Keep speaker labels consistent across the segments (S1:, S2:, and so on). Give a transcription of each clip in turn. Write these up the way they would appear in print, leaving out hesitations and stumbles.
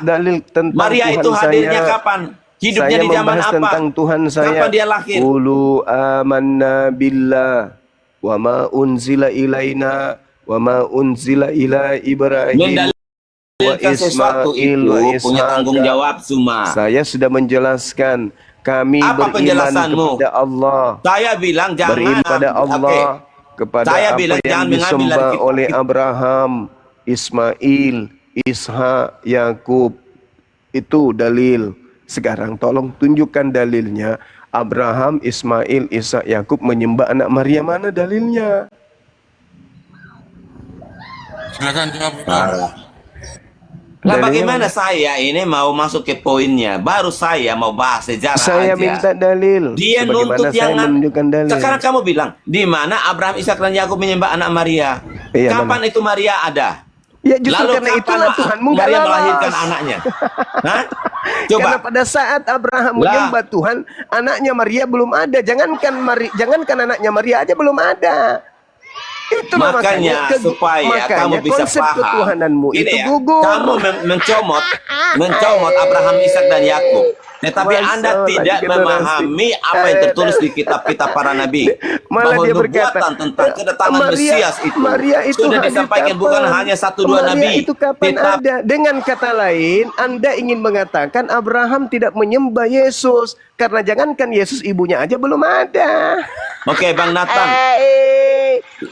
S1: dalil tentang
S2: Maria
S1: Tuhan
S2: itu hadirnya
S1: saya.
S2: kapan? Hidupnya
S1: Saya
S2: di zaman
S1: membahas
S2: apa?
S1: tentang Tuhan saya.
S2: Kapan dia lahir?
S1: Qulu amanna billah wa ma unzila ilaina wa ma unzila ila Ibrahim wa
S2: Sesuatu
S1: Ismail
S2: itu
S1: wa
S2: punya tanggung
S1: Ishaq.
S2: jawab, Suma.
S1: Saya sudah menjelaskan. Kami
S2: Apa
S1: beriman
S2: penjelasanmu?
S1: kepada Allah.
S2: Saya bilang jangan.
S1: Beriman pada Allah, kepada
S2: Saya
S1: apa
S2: bilang
S1: yang
S2: jangan mengambil dari
S1: disembah
S2: kitab.
S1: oleh Abraham, Ismail, Ishak, Yakub. Itu dalil. Sekarang tolong tunjukkan dalilnya. Abraham, Ismail, Ishak, Yakub menyembah anak Maria, mana dalilnya?
S3: Silakan jawab.
S2: Lah
S1: Dalilnya
S2: bagaimana
S1: mana?
S2: saya ini mau masuk ke poinnya? Baru saya mau bahas sejarah
S1: Saya
S2: aja.
S1: minta dalil.
S2: Dia
S1: Sebagaimana
S2: nuntut
S1: saya
S2: yang
S1: menunjukkan dalil.
S2: Sekarang kamu bilang di mana Abraham, Ishak dan Yakub menyembah anak Maria?
S1: Iya,
S2: Kapan itu Maria ada?
S1: Ya justru
S2: Lalu
S1: karena
S2: kapan
S1: itulah Tuhanmu nggak
S2: Maria
S1: lolos.
S2: melahirkan anaknya? Hah? Coba.
S1: Karena pada saat Abraham menyembah Tuhan, anaknya Maria belum ada. Jangankan anaknya Maria aja belum ada. Itu
S2: makanya supaya kamu bisa
S1: konsep
S2: paham.
S1: ketuhananmu
S2: Gini
S1: itu
S2: ya,
S1: gugur.
S2: kamu mencomot Abraham, Ishak dan Yakub. Tetapi Anda tidak memahami apa yang tertulis di kitab-kitab para nabi.
S1: Malah
S2: Bahwa
S1: dia berkata
S2: nubuatan tentang kedatangan Mesias itu,
S1: Maria itu
S2: sudah
S1: hadir
S2: disampaikan
S1: kapan?
S2: bukan hanya satu dua
S1: Maria
S2: nabi.
S1: itu kapan ada? Dengan kata lain, Anda ingin mengatakan Abraham tidak menyembah Yesus karena jangankan Yesus, ibunya aja belum ada.
S2: Oke, Bang Nathan.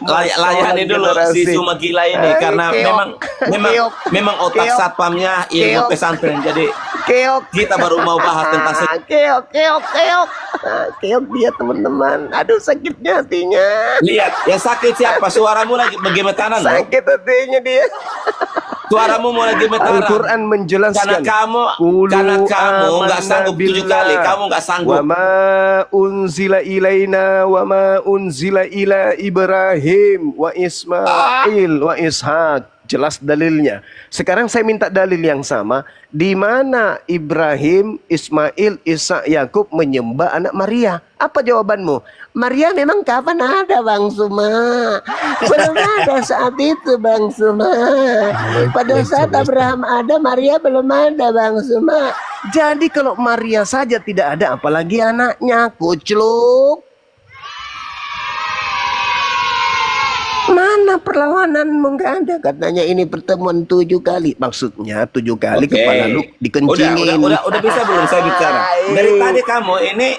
S2: Layani dulu si Suma gila ini karena memang otak satpamnya ilmu pesantren. Jadi kita baru mau bahas tentang
S1: keok dia teman-teman. Aduh sakitnya hatinya.
S2: Lihat, yang sakit siapa? Suaramu lagi bergemetaran loh.
S1: Sakit hatinya dia.
S2: Suaramu mau lagi gemetaran.
S1: Al-Quran menjelaskan.
S2: Karena kamu nggak sanggup 7 kali. Kamu nggak sanggup.
S1: Wa ma unzila ilaina wa ma unzila ila Ibrahim wa Ismail wa Ishak. Jelas dalilnya. Sekarang saya minta dalil yang sama. Di mana Ibrahim, Ismail, Ishak, Yakub menyembah anak Maria? Apa jawabanmu? Maria memang kapan ada, Bang Suma? Belum ada saat itu, Bang Suma. Pada saat Abraham ada, Maria belum ada, Bang Suma. Jadi kalau Maria saja tidak ada, apalagi anaknya, kucluk. Mana perlawananmu? Nggak ada. Katanya ini pertemuan 7 kali. Maksudnya 7 kali kepala lu dikencingin.
S2: Udah bisa belum saya bicara? Dari tadi kamu ini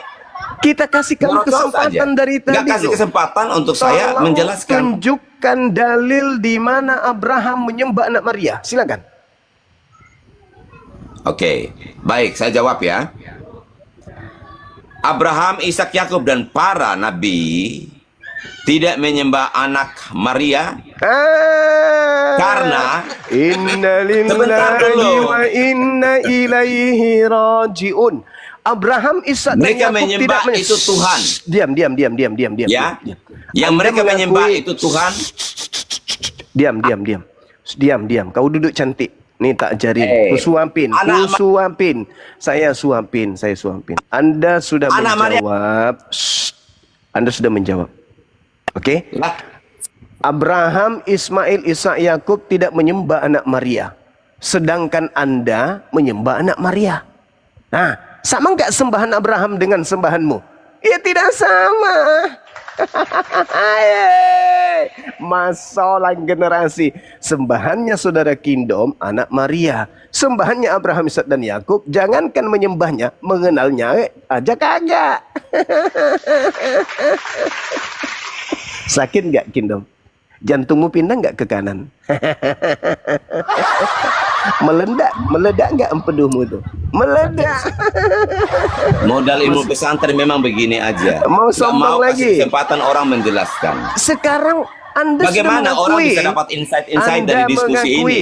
S1: kita kasih kamu kesempatan dari tadi.
S2: Nggak kasih kesempatan untuk saya menjelaskan.
S1: Tunjukkan dalil di mana Abraham menyembah anak Maria. Silakan.
S2: Oke, baik, saya jawab ya. Abraham, Ishak, Yakub dan para nabi tidak menyembah anak Maria karena
S1: inna lillahi wa inna ilaihi rajiun. Abraham, Ishak dan
S2: mereka
S1: Yakub
S2: menyembah
S1: tidak
S2: itu Tuhan.
S1: Diam.
S2: Ya,
S1: diam.
S2: yang mereka menyembah itu Tuhan.
S1: Diam. Kau duduk cantik. Nih tak ajarin. Kusuapin. Saya suapin. Anda sudah menjawab. Anda sudah menjawab. Oke? Abraham, Ismail, Ishak, Yakub tidak menyembah anak Maria. Sedangkan Anda menyembah anak Maria. Nah, sama nggak sembahan Abraham dengan sembahanmu? Ya tidak sama. Masalah generasi. Sembahannya saudara Kingdom anak Maria. Sembahannya Abraham, Ishak dan Yakub, jangankan menyembahnya, mengenalnya aja kagak. Sakit nggak Kingdom? Jantungmu pindah nggak ke kanan? Meledak nggak empeduhmu itu? Meledak.
S2: Modal ilmu pesantren memang begini aja.
S1: Mau sombong lagi?
S2: Kesempatan orang menjelaskan.
S1: Sekarang Anda
S2: bagaimana
S1: sudah
S2: orang bisa dapat insight dari diskusi ini?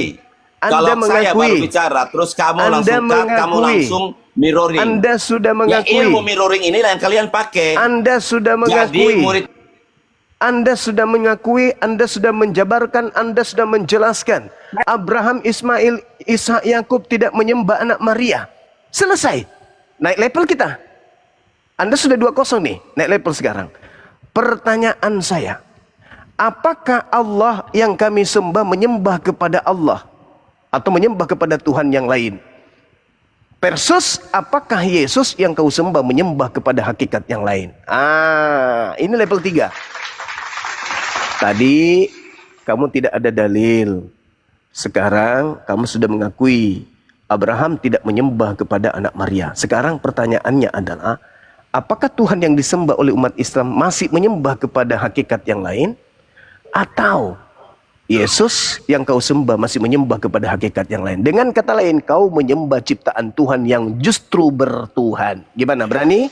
S2: Kalau saya baru bicara, terus kamu langsung mirroring.
S1: Anda sudah mengakui.
S2: Ya, ilmu mirroring inilah yang kalian pakai.
S1: Anda sudah mengakui. Anda sudah mengakui, Anda sudah menjabarkan, Anda sudah menjelaskan. Abraham, Ismail, Ishak, Yakub tidak menyembah anak Maria. Selesai. Naik level kita. Anda sudah 2-0 nih, naik level sekarang. Pertanyaan saya, apakah Allah yang kami sembah menyembah kepada Allah? atau menyembah kepada Tuhan yang lain. Versus apakah Yesus yang kau sembah menyembah kepada hakikat yang lain. Ini level 3. Tadi kamu tidak ada dalil. Sekarang kamu sudah mengakui Abraham tidak menyembah kepada anak Maria. Sekarang pertanyaannya adalah, apakah Tuhan yang disembah oleh umat Islam masih menyembah kepada hakikat yang lain? Atau Yesus yang kau sembah masih menyembah kepada hakikat yang lain? Dengan kata lain, kau menyembah ciptaan Tuhan yang justru bertuhan. Gimana, berani?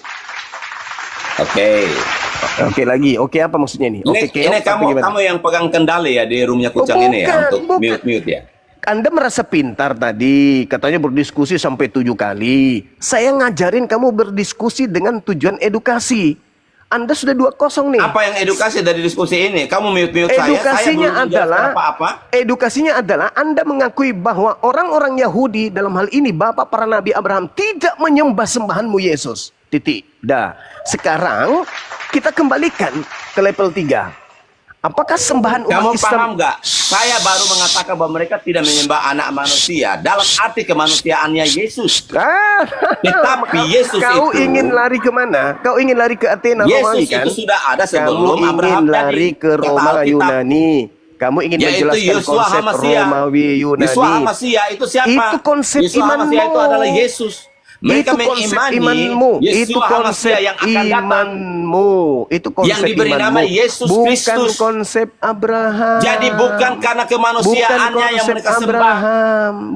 S2: Oke.
S1: Oke lagi. Oke, apa maksudnya nih? Oke,
S2: Ini kamu yang pegang kendali ya di roomnya Kucang ini ya, untuk mute ya.
S1: Anda merasa pintar tadi, katanya berdiskusi sampai 7 kali. Saya ngajarin kamu berdiskusi dengan tujuan edukasi. Anda sudah 2-0 nih.
S2: Apa yang edukasi dari diskusi ini? Kamu mute saya.
S1: Edukasinya
S2: Saya belum
S1: adalah
S2: apa-apa.
S1: Edukasinya adalah Anda mengakui bahwa orang-orang Yahudi, dalam hal ini bapak para nabi Abraham, tidak menyembah sembahanmu Yesus. Titik. Dah. Sekarang kita kembalikan ke level 3. Apakah sembahan umat
S2: Kamu
S1: Islam?
S2: paham nggak? Saya baru mengatakan bahwa mereka tidak menyembah anak manusia dalam arti kemanusiaannya Yesus. Tetapi Yesus
S1: kau
S2: itu,
S1: ingin lari kemana? Kau ingin lari ke Athena Romawi
S2: Yesus
S1: kan?
S2: itu sudah ada
S1: Kamu
S2: sebelum
S1: ingin
S2: Abraham
S1: lari
S2: jadi.
S1: ke Roma
S2: Kata Alkitab,
S1: Yunani. Kamu ingin
S2: yaitu
S1: menjelaskan
S2: Yeshua
S1: konsep
S2: Hamasia.
S1: Romawi Yunani.
S2: Yeshua Hamasia itu siapa?
S1: Itu konsep
S2: Yeshua Hamasia
S1: imanmu.
S2: itu adalah Yesus. Mereka
S1: Itu konsep
S2: mengimani
S1: imanmu. Itu
S2: Yeshua
S1: konsep
S2: Hamasia yang akan datang,
S1: imanmu. Itu konsep
S2: yang diberi
S1: imanmu.
S2: nama Yesus
S1: Bukan
S2: Kristus.
S1: konsep Abraham.
S2: Jadi bukan karena kemanusiaannya yang mereka sembah.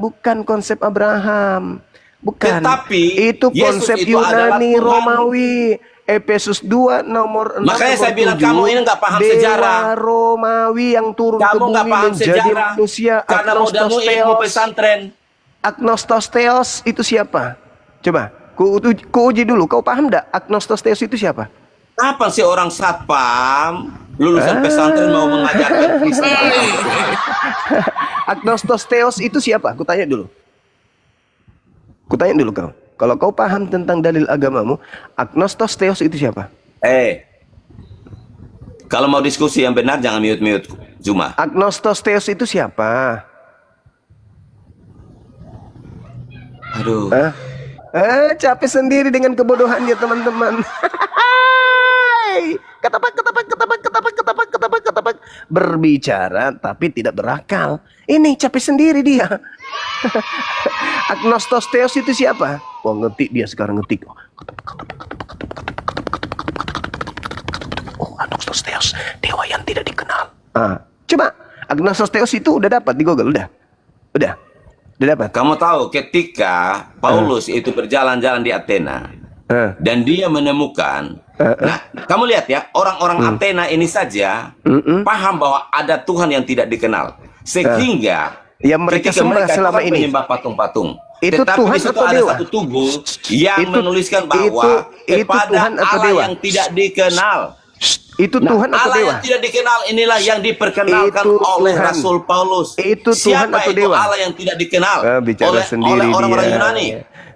S1: Bukan konsep Abraham. Bukan.
S2: Tetapi
S1: itu
S2: Yesus
S1: konsep
S2: itu adalah
S1: Yunani
S2: Tuhan.
S1: Romawi. Efesus 2 nomor 6.
S2: Makanya saya bilang
S1: 7,
S2: kamu ini nggak paham
S1: Dewa
S2: sejarah.
S1: Romawi yang turun ke
S2: Kamu nggak
S1: bumi
S2: paham
S1: menjadi
S2: sejarah.
S1: manusia.
S2: Karena modalmu ilmu pesantren.
S1: Agnostosteos itu siapa? Coba, ku uji dulu. Kau paham enggak? Agnostosteos itu siapa?
S2: Apa sih orang satpam lulusan pesantren mau mengajarkan Kristen?
S1: Agnostosteos itu siapa? Ku tanya dulu. Kau. Kalau kau paham tentang dalil agamamu, agnostosteos itu siapa?
S2: Kalau mau diskusi yang benar jangan mute-mute cuma.
S1: Agnostosteos itu siapa?
S2: Aduh.
S1: Capek sendiri dengan kebodohannya teman-teman. Ketapak. Berbicara tapi tidak berakal. Ini capek sendiri dia. Agnostosteos itu siapa? Wah, ngetik dia sekarang ngetik. Oh, agnostosteos, dewa yang tidak dikenal. Coba agnostosteos itu udah dapat di Google, udah dapat.
S2: Kamu tahu ketika Paulus itu berjalan-jalan di Athena dan dia menemukan, nah kamu lihat ya, orang-orang Athena ini saja paham bahwa ada Tuhan yang tidak dikenal, sehingga
S1: yang mereka sembah selama ini
S2: menyembah patung-patung.
S1: Itu
S2: Tetapi
S1: Tuhan
S2: di situ
S1: atau
S2: ada
S1: dewa?
S2: satu tubuh yang menuliskan bahwa
S1: itu
S2: kepada
S1: Tuhan atau
S2: Allah
S1: dewa?
S2: yang tidak dikenal.
S1: Itu Tuhan atau
S2: Allah
S1: dewa?
S2: yang tidak dikenal inilah yang diperkenalkan
S1: Itu
S2: oleh
S1: Tuhan.
S2: Rasul Paulus.
S1: Itu Tuhan
S2: Siapa
S1: atau
S2: itu
S1: dewa?
S2: Allah yang tidak dikenal
S1: Bicara sendiri
S2: oleh orang-orang
S1: dia.
S2: Yunani?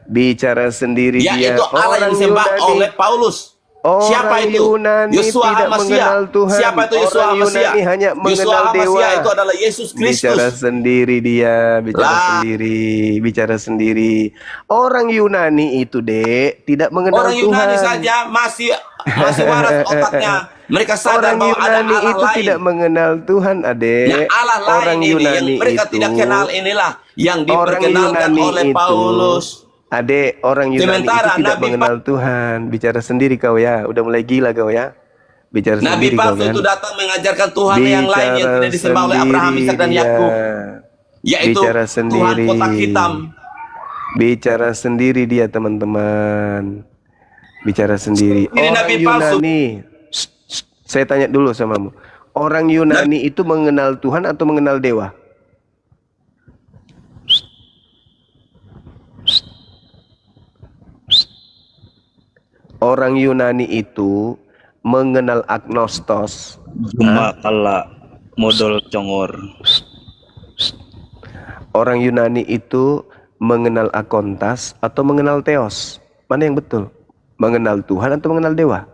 S1: Bicara sendiri dia.
S2: Yaitu Allah yang disembah oleh Paulus. Siapa itu?
S1: Yunani
S2: Yeshua
S1: tidak
S2: Hamasia.
S1: mengenal Tuhan.
S2: Siapa itu Yeshua
S1: Orang
S2: Hamasia?
S1: Yunani hanya
S2: Yeshua
S1: mengenal
S2: Hamasia
S1: dewa.
S2: itu adalah Yesus Kristus.
S1: Bicara sendiri dia, bicara sendiri. Orang Yunani itu, Dek, tidak mengenal
S2: Orang
S1: Tuhan.
S2: Yunani saja masih waras otaknya. Mereka sadar
S1: Orang
S2: bahwa ada
S1: Yunani
S2: Allah
S1: itu
S2: lain.
S1: tidak mengenal Tuhan, Adek.
S2: Nah, Allah lain
S1: Orang
S2: ini
S1: Yunani
S2: yang mereka
S1: itu,
S2: tidak kenal inilah yang
S1: orang
S2: diperkenalkan
S1: Yunani
S2: oleh
S1: itu,
S2: Paulus.
S1: Adek, orang Yunani
S2: Sementara
S1: itu tidak
S2: Nabi
S1: mengenal Tuhan. Bicara sendiri kau ya. Udah mulai gila kau ya. Bicara
S2: Nabi
S1: sendiri kau
S2: palsu
S1: kan.
S2: itu datang mengajarkan Tuhan yang lain yang tidak disembah oleh Abraham, Ishak dan Yakub, yaitu
S1: Bicara
S2: Tuhan
S1: sendiri.
S2: kotak hitam.
S1: Bicara sendiri dia, teman-teman. Bicara sendiri.
S2: Ini
S1: Orang
S2: Nabi palsu.
S1: Yunani. Saya tanya dulu samamu. Orang Yunani itu mengenal Tuhan atau mengenal dewa? Orang Yunani itu mengenal agnostos.
S3: Cuma kala modal congor.
S1: Orang Yunani itu mengenal akontas atau mengenal teos? Mana yang betul? Mengenal Tuhan atau mengenal dewa?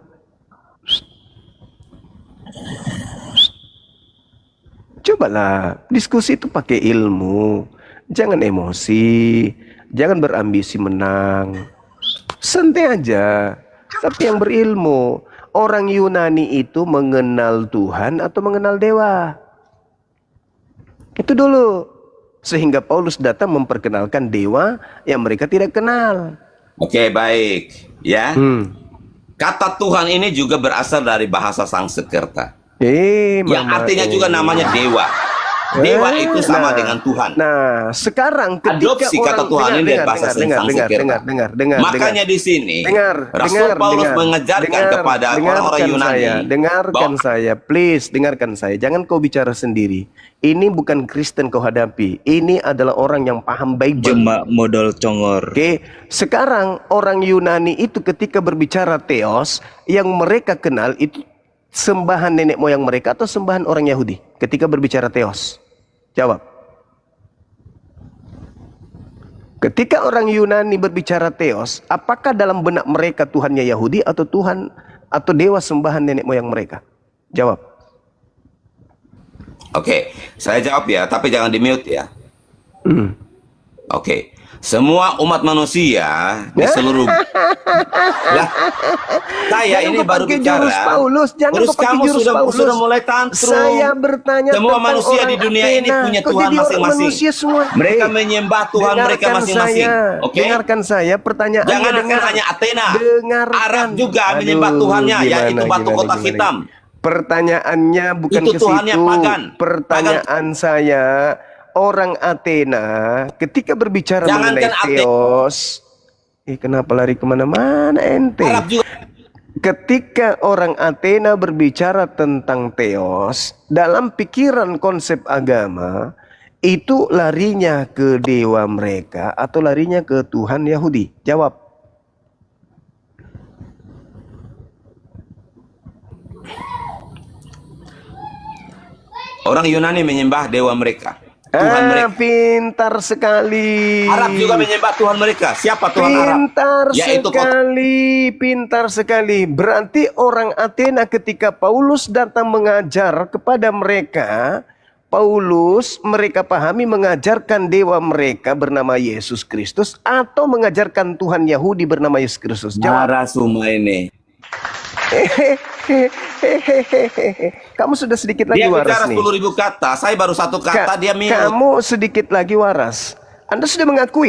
S1: Cobalah diskusi itu pakai ilmu. Jangan emosi, jangan berambisi menang. Santai aja. Tapi yang berilmu, orang Yunani itu mengenal Tuhan atau mengenal dewa? Itu dulu. Sehingga Paulus datang memperkenalkan dewa yang mereka tidak kenal.
S2: Oke, baik. Ya. Kata Tuhan ini juga berasal dari bahasa Sanskerta. Yang artinya juga namanya dewa. Dewa itu sama dengan Tuhan.
S1: Nah, sekarang ketika
S2: Adopsi kata Tuhan ini dari bahasa Sanskerta. Makanya di sini Rasul Paulus mengajarkan kepada orang-orang Yunani.
S1: Dengarkan saya, please, dengarkan saya. Jangan kau bicara sendiri. Ini bukan Kristen kau hadapi. Ini adalah orang yang paham Bible.
S3: Cuma modal congor.
S1: Oke, sekarang orang Yunani itu ketika berbicara theos, yang mereka kenal itu sembahan nenek moyang mereka atau sembahan orang Yahudi ketika berbicara theos? Jawab. Ketika orang Yunani berbicara theos, apakah dalam benak mereka Tuhannya Yahudi atau Tuhan atau dewa sembahan nenek moyang mereka? Jawab.
S2: Oke, saya jawab ya, tapi jangan di-mute ya. Oke. Semua umat manusia di seluruh lah, saya ini baru bicara. Terus kamu sudah mulai tantrum.
S1: Saya bertanya
S2: semua manusia di dunia ini punya Tuhan masing-masing. Mereka menyembah Tuhan mereka masing-masing. Oke?
S1: Dengarkan saya, pertanyaan.
S2: Jangan hanya Athena. Arab juga menyembah Tuhannya, yaitu batu kotak hitam.
S1: Pertanyaannya bukan
S2: itu
S1: ke
S2: Tuhannya
S1: situ.
S2: pagan.
S1: Pertanyaan saya, orang Athena ketika berbicara mengenai theos, kenapa lari kemana-mana ente? Ketika orang Athena berbicara tentang theos, dalam pikiran konsep agama, itu larinya ke dewa mereka atau larinya ke Tuhan Yahudi? Jawab.
S2: Orang Yunani menyembah dewa mereka. Tuhan mereka.
S1: Pintar sekali.
S2: Arab juga menyembah Tuhan mereka. Siapa Tuhan
S1: pintar
S2: Arab? Yaitu
S1: pintar sekali. Berarti orang Athena ketika Paulus datang mengajar kepada mereka, mereka pahami mengajarkan dewa mereka bernama Yesus Kristus atau mengajarkan Tuhan Yahudi bernama Yesus Kristus.
S2: Jawab. Semua ini.
S1: Kamu sudah sedikit lagi
S2: dia
S1: waras
S2: nih. Dia bicara 10.000 kata, saya baru satu kata, dia minum.
S1: Kamu sedikit lagi waras. Anda sudah mengakui,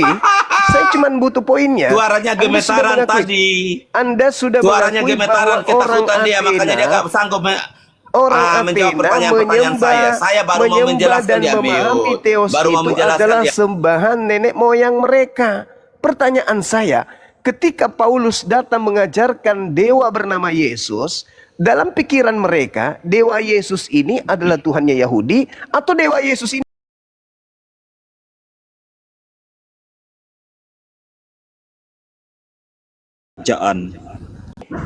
S1: saya cuma butuh poinnya.
S2: Suaranya gemetaran tadi.
S1: Anda sudah
S2: suaranya
S1: mengakui
S2: gemetaran, ketakutan dia, makanya dia gak sanggup menjawab pertanyaan-pertanyaan saya. Saya baru mau menjelaskan dia, baru mau menjelaskan
S1: adalah
S2: dia.
S1: Sembahan nenek moyang mereka. Pertanyaan saya, ketika Paulus datang mengajarkan dewa bernama Yesus, dalam pikiran mereka, dewa Yesus ini adalah Tuhannya Yahudi atau dewa Yesus ini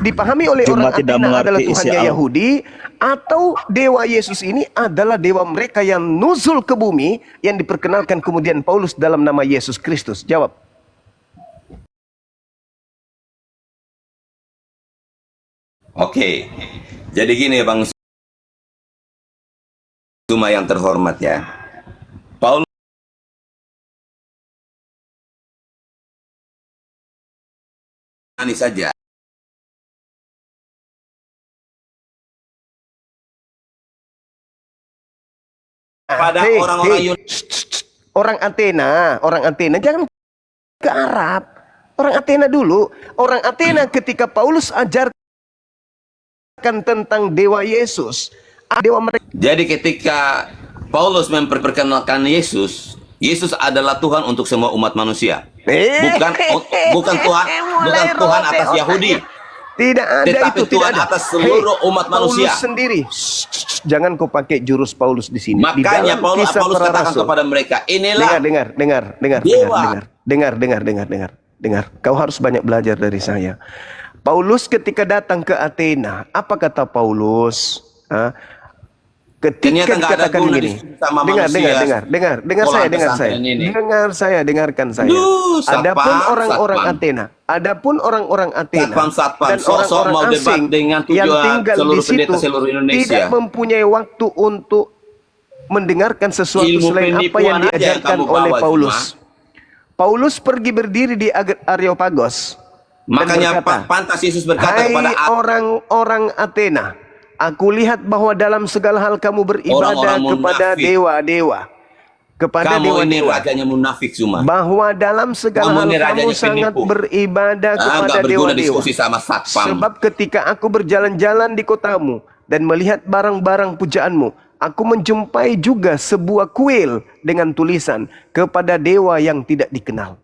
S1: dipahami oleh orang Athena adalah Tuhannya Yahudi, atau dewa Yesus ini adalah dewa mereka yang nuzul ke bumi yang diperkenalkan kemudian Paulus dalam nama Yesus Kristus? Jawab.
S2: Oke, jadi gini Bang Suma yang terhormat ya. Paulus ini saja. Pada orang-orang
S1: orang Athena jangan ke Arab. Orang Athena dulu. Orang Athena ketika Paulus ajarkan tentang dewa Yesus, dewa mereka.
S2: Jadi ketika Paulus memperkenalkan Yesus, Yesus adalah Tuhan untuk semua umat manusia. Bukan Tuhan atas Yahudi.
S1: Tidak ada
S2: tetapi
S1: itu,
S2: Tuhan
S1: tidak ada.
S2: atas seluruh umat manusia.
S1: Paulus sendiri. Jangan kau pakai jurus Paulus di sini.
S2: Makanya Paulus katakan kepada mereka, inilah
S1: dengar. Kau harus banyak belajar dari saya. Paulus ketika datang ke Athena, apa kata Paulus? Ketika dikatakan gini, dengarkan saya. Adapun orang-orang Athena, dan orang-orang asing yang tinggal di situ tidak mempunyai waktu untuk mendengarkan sesuatu
S2: Ilmu
S1: selain apa yang
S2: penipuan aja yang
S1: diajarkan
S2: kamu
S1: oleh
S2: bawa
S1: Paulus.
S2: cuma.
S1: Paulus pergi berdiri di Areopagos dan
S2: Makanya
S1: berkata,
S2: pantas Yesus berkata
S1: "Hai
S2: kepada
S1: orang-orang Athena, aku lihat bahwa dalam segala hal kamu beribadah
S2: orang-orang
S1: kepada
S2: munafik.
S1: dewa-dewa, kepada
S2: Kamu ini
S1: dewa-dewa.
S2: rajanya munafik cuma.
S1: Bahwa dalam segala
S2: Kamu
S1: hal
S2: ini
S1: kamu
S2: rajanya
S1: sangat
S2: penipu.
S1: beribadah kepada
S2: Nggak berguna
S1: dewa-dewa.
S2: diskusi sama satpam.
S1: Sebab ketika aku berjalan-jalan di kotamu dan melihat barang-barang pujaanmu, aku menjumpai juga sebuah kuil dengan tulisan kepada dewa yang tidak dikenal."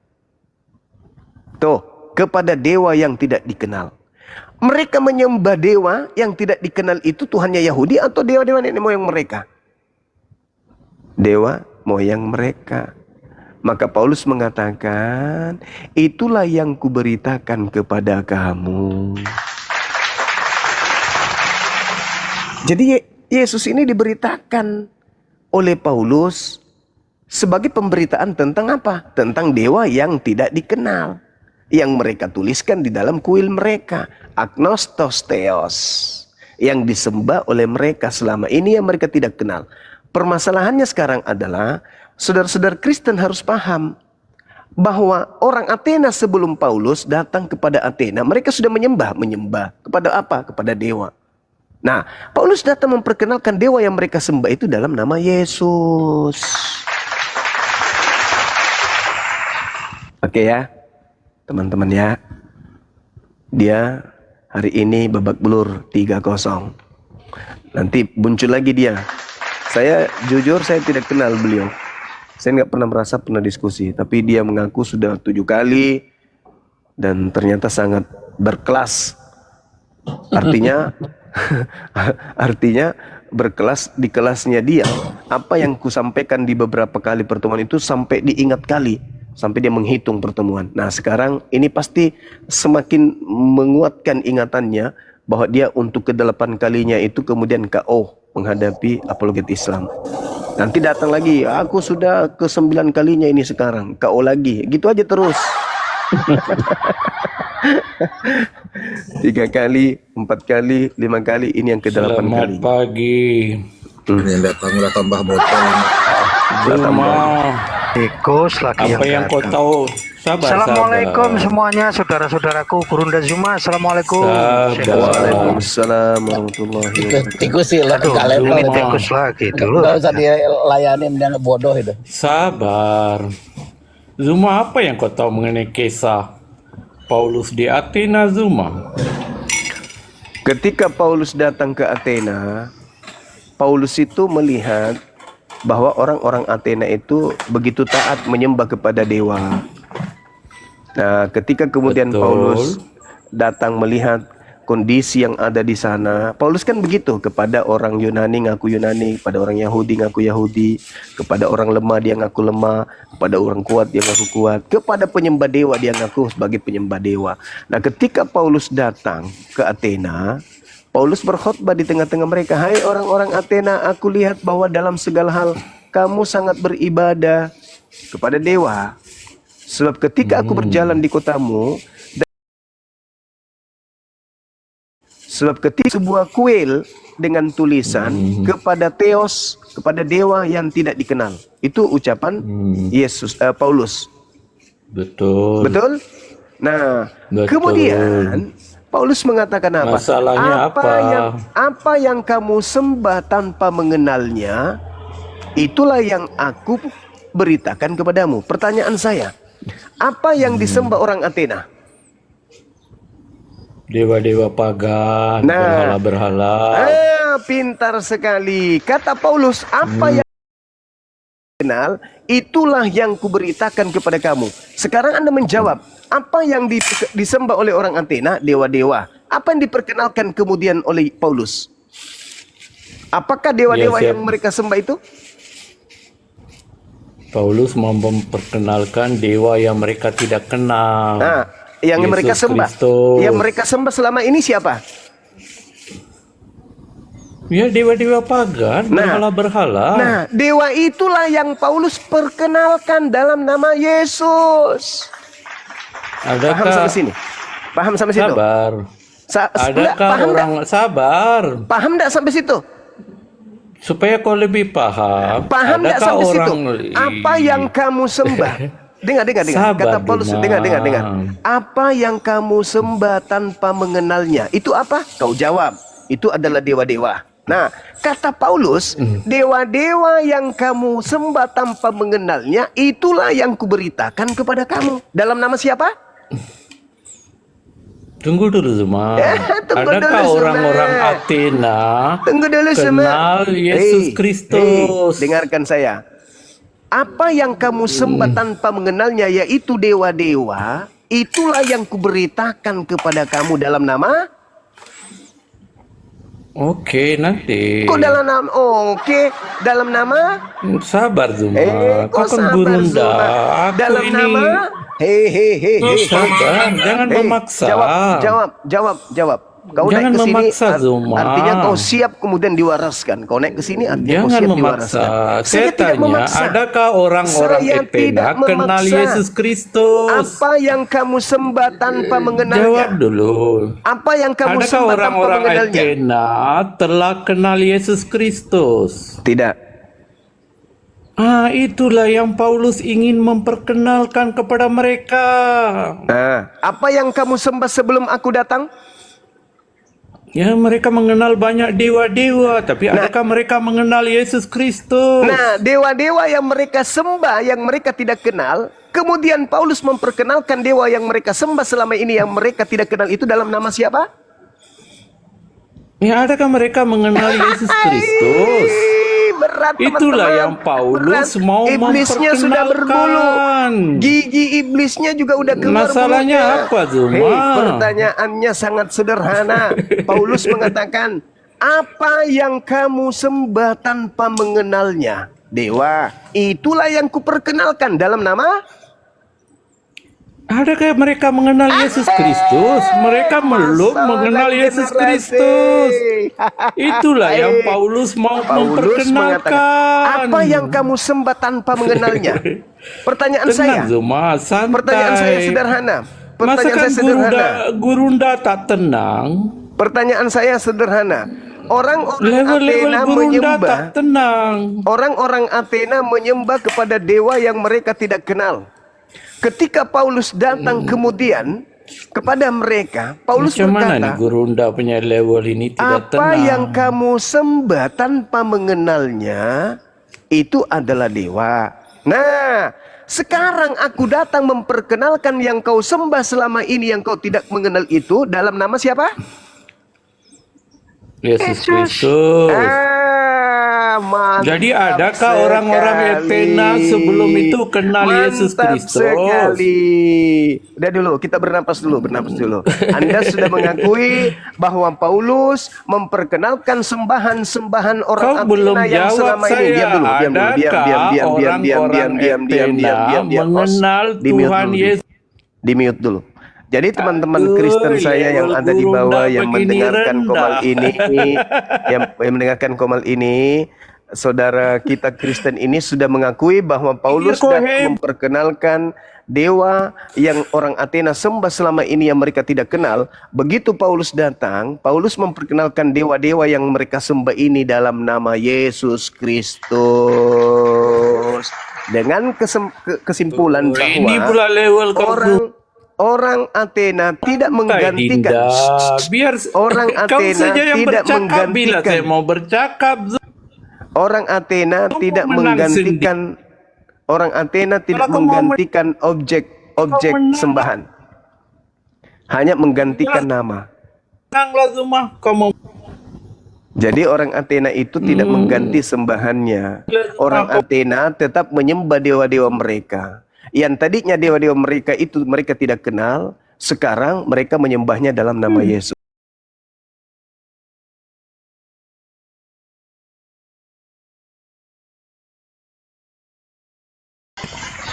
S1: Tuh, kepada dewa yang tidak dikenal. Mereka menyembah dewa yang tidak dikenal itu Tuhannya Yahudi atau dewa-dewa nenek moyang mereka? Dewa moyang mereka. Maka Paulus mengatakan, itulah yang kuberitakan kepada kamu. Jadi Yesus ini diberitakan oleh Paulus sebagai pemberitaan tentang apa? Tentang dewa yang tidak dikenal. Yang mereka tuliskan di dalam kuil mereka. Agnostos Theos. Yang disembah oleh mereka selama ini yang mereka tidak kenal. Permasalahannya sekarang adalah, saudara-saudara Kristen harus paham bahwa orang Athena sebelum Paulus datang kepada Athena, mereka sudah menyembah kepada apa? Kepada dewa. Nah, Paulus datang memperkenalkan dewa yang mereka sembah itu dalam nama Yesus. Oke ya, teman-teman ya. Dia hari ini babak belur 3-0. Nanti muncul lagi dia. Saya jujur saya tidak kenal beliau. Saya nggak pernah merasa pernah diskusi. Tapi dia mengaku sudah 7 kali. Dan ternyata sangat berkelas. Artinya artinya berkelas di kelasnya dia. Apa yang kusampaikan di beberapa kali pertemuan itu sampai diingat kali. Sampai dia menghitung pertemuan. Nah sekarang ini pasti semakin menguatkan ingatannya bahwa dia untuk ke-8 kalinya itu kemudian KO menghadapi apologet Islam. Nanti datang lagi, aku sudah ke-9 kalinya ini sekarang, KO lagi. Gitu aja terus. 3 kali, 4 kali, 5 kali, ini yang ke-8 kali.
S4: Selamat pagi.
S5: Ini datanglah tambah botol.
S4: Zuma,
S6: Tikus lagi
S4: apa yang kau
S6: datang.
S4: tahu? Sabar,
S6: Assalamualaikum
S4: sabar.
S6: semuanya, saudara-saudaraku, Gurunda Zuma. Assalamualaikum.
S4: Sabar.
S1: Waalaikumsalam warahmatullahi wabarakatuh.
S7: Tikus sih lah
S6: Aduh,
S7: kalian
S4: Zuma.
S6: ini tikus lagi dulu.
S7: nggak usah dilayanin dan bodoh itu.
S4: Sabar. Zuma, apa yang kau tahu mengenai kisah Paulus di Athena, Zuma?
S1: Ketika Paulus datang ke Athena, Paulus itu melihat bahwa orang-orang Athena itu begitu taat menyembah kepada dewa. Nah, ketika kemudian
S4: Betul.
S1: Paulus datang melihat kondisi yang ada di sana, Paulus kan begitu kepada orang Yunani ngaku Yunani, kepada orang Yahudi ngaku Yahudi, kepada orang lemah dia ngaku lemah, kepada orang kuat dia ngaku kuat, kepada penyembah dewa dia ngaku sebagai penyembah dewa. Nah, ketika Paulus datang ke Athena, Paulus berkhotbah di tengah-tengah mereka, "Hai orang-orang Athena, aku lihat bahwa dalam segala hal kamu sangat beribadah kepada dewa. Sebab ketika aku berjalan di kotamu, sebab ketika sebuah kuil dengan tulisan kepada Theos, kepada dewa yang tidak dikenal." Itu ucapan Paulus.
S4: Betul.
S1: Betul? Nah,
S4: Betul.
S1: kemudian Paulus mengatakan apa?
S4: Masalahnya
S1: Apa yang kamu sembah tanpa mengenalnya, itulah yang aku beritakan kepadamu. Pertanyaan saya, apa yang disembah orang Athena?
S4: Dewa-dewa pagan, berhala-berhala.
S1: Pintar sekali. Kata Paulus, apa yang kenal, itulah yang kuberitakan kepada kamu. Sekarang Anda menjawab, apa yang disembah oleh orang Athena? Dewa-dewa. Apa yang diperkenalkan kemudian oleh Paulus? Apakah dewa-dewa
S4: Ya,
S1: yang mereka sembah itu?
S4: Paulus memperkenalkan dewa yang mereka tidak kenal.
S1: Nah, yang
S4: Yesus
S1: mereka sembah.
S4: Kristus.
S1: Yang mereka sembah selama ini siapa?
S4: Ya, dewa-dewa pagan, berhala-berhala.
S1: Nah, dewa itulah yang Paulus perkenalkan dalam nama Yesus. Paham
S4: Adakah
S1: sampai sini? Paham sampai situ?
S4: sabar?
S1: Enggak,
S4: Adakah
S1: paham
S4: orang sabar?
S1: Paham enggak sampai situ?
S4: supaya kau lebih paham.
S1: Paham nggak
S4: adakah
S1: sampai situ?
S4: orang
S1: Apa yang kamu sembah? Dengar.
S4: Sabar,
S1: Kata Paulus,
S4: Dumang.
S1: dengar. Apa yang kamu sembah tanpa mengenalnya? Itu apa? Kau jawab. Itu adalah dewa-dewa. Nah, kata Paulus, dewa-dewa yang kamu sembah tanpa mengenalnya, itulah yang kuberitakan kepada kamu. Dalam nama siapa?
S4: Tunggu dulu Zuma.
S1: Tunggu
S4: Adakah
S1: dulu, Zuma.
S4: orang-orang Athena
S1: Tunggu dulu, Zuma.
S4: kenal Yesus Kristus?
S1: Dengarkan saya. Apa yang kamu sembah tanpa mengenalnya, yaitu dewa-dewa, itulah yang kuberitakan kepada kamu dalam nama.
S4: Oke, nanti.
S1: Kok dalam nama? Oke, dalam nama.
S4: Sabar Zuma. Kau kan
S1: sabar,
S4: gurunda.
S1: Zuma.
S4: Aku
S1: Dalam
S4: ini
S1: nama. Hei.
S4: sabar, jangan memaksa.
S1: Jawab. Kau
S4: Jangan
S1: naik ke sini,
S4: memaksa, Zuma.
S1: artinya kau siap kemudian diwaraskan. Kau naik ke sini, artinya kau
S4: Jangan
S1: siap
S4: memaksa.
S1: diwaraskan.
S4: Saya
S1: tidak
S4: tanya,
S1: memaksa.
S4: adakah orang-orang
S1: Saya
S4: Athena
S1: tidak
S4: kenal
S1: memaksa.
S4: Yesus Kristus?
S1: Apa yang kamu sembah tanpa mengenalnya?
S4: Jawab dulu.
S1: Apa yang kamu
S4: Adakah
S1: sembah tanpa
S4: orang-orang
S1: mengenalnya?
S4: Athena telah kenal Yesus Kristus?
S1: Tidak.
S4: Itulah yang Paulus ingin memperkenalkan kepada mereka.
S1: Apa yang kamu sembah sebelum aku datang?
S4: Ya, mereka mengenal banyak dewa-dewa, tapi adakah mereka mengenal Yesus Kristus?
S1: Nah, dewa-dewa yang mereka sembah, yang mereka tidak kenal, kemudian Paulus memperkenalkan dewa yang mereka sembah selama ini yang mereka tidak kenal itu dalam nama siapa?
S4: Ya, adakah mereka mengenal Yesus Kristus?
S1: Berat,
S4: Itulah
S1: teman-teman.
S4: yang Paulus
S1: Berat.
S4: mau
S1: Iblisnya sudah berbulu.
S4: memperkenalkan.
S1: Gigi iblisnya juga udah keluar.
S4: Masalahnya
S1: bulunya.
S4: apa, Zuma?
S1: Hei, pertanyaannya sangat sederhana. Paulus mengatakan, apa yang kamu sembah tanpa mengenalnya? Dewa, itulah yang kuperkenalkan dalam nama.
S4: Adakah mereka mengenal Yesus Kristus? Mereka belum mengenal Yesus Kristus. Itulah yang Paulus mau memperkenalkan.
S1: Apa yang kamu sembah tanpa mengenalnya? Pertanyaan saya.
S4: Tenang Zuma, santai.
S1: Pertanyaan saya sederhana.
S4: Masakan gurunda tak tenang?
S1: Pertanyaan saya sederhana. Orang-orang
S4: Level-level
S1: Athena
S4: gurunda
S1: menyembah.
S4: tak tenang.
S1: Orang-orang Athena menyembah kepada dewa yang mereka tidak kenal. Ketika Paulus datang kemudian kepada mereka, Paulus
S4: Macam mana nih
S1: berkata,
S4: gurunda punya level ini tidak
S1: apa
S4: tenang?
S1: yang kamu sembah tanpa mengenalnya, itu adalah dewa. Nah, sekarang aku datang memperkenalkan yang kau sembah selama ini yang kau tidak mengenal itu dalam nama siapa?
S4: Yesus Kristus.
S1: Mantap
S4: Jadi adakah orang-orang Athena sebelum itu kenal Yesus Kristus?
S1: sekali. Udah dulu, kita bernapas dulu. Anda sudah mengakui bahwa Paulus memperkenalkan sembahan-sembahan orang
S4: Kau belum
S1: Athena yang
S4: jawab
S1: selama ini.
S4: saya.
S1: Diam dulu.
S4: Mengenal Tuhan Yesus.
S1: Di mute dulu. Jadi teman-teman Kristen saya yang ada di bawah yang mendengarkan komal ini, yang mendengarkan komal ini, saudara kita Kristen ini sudah mengakui bahwa Paulus datang memperkenalkan dewa yang orang Athena sembah selama ini yang mereka tidak kenal. Begitu Paulus datang, Paulus memperkenalkan dewa-dewa yang mereka sembah ini dalam nama Yesus Kristus. Dengan kesimpulan bahwa
S4: ini pula level
S1: orang Athena tidak menggantikan.
S4: Biar
S1: orang Athena
S4: saja yang
S1: tidak
S4: bercakap bila
S1: menggantikan.
S4: saya mau bercakap.
S1: Orang Athena tidak menggantikan. Orang Athena tidak menggantikan objek sembahan. Hanya menggantikan nama. Jadi orang Athena itu tidak mengganti sembahannya. Orang Athena tetap menyembah dewa-dewa mereka. Yang tadinya dewa-dewa mereka itu mereka tidak kenal, sekarang mereka menyembahnya dalam nama Yesus.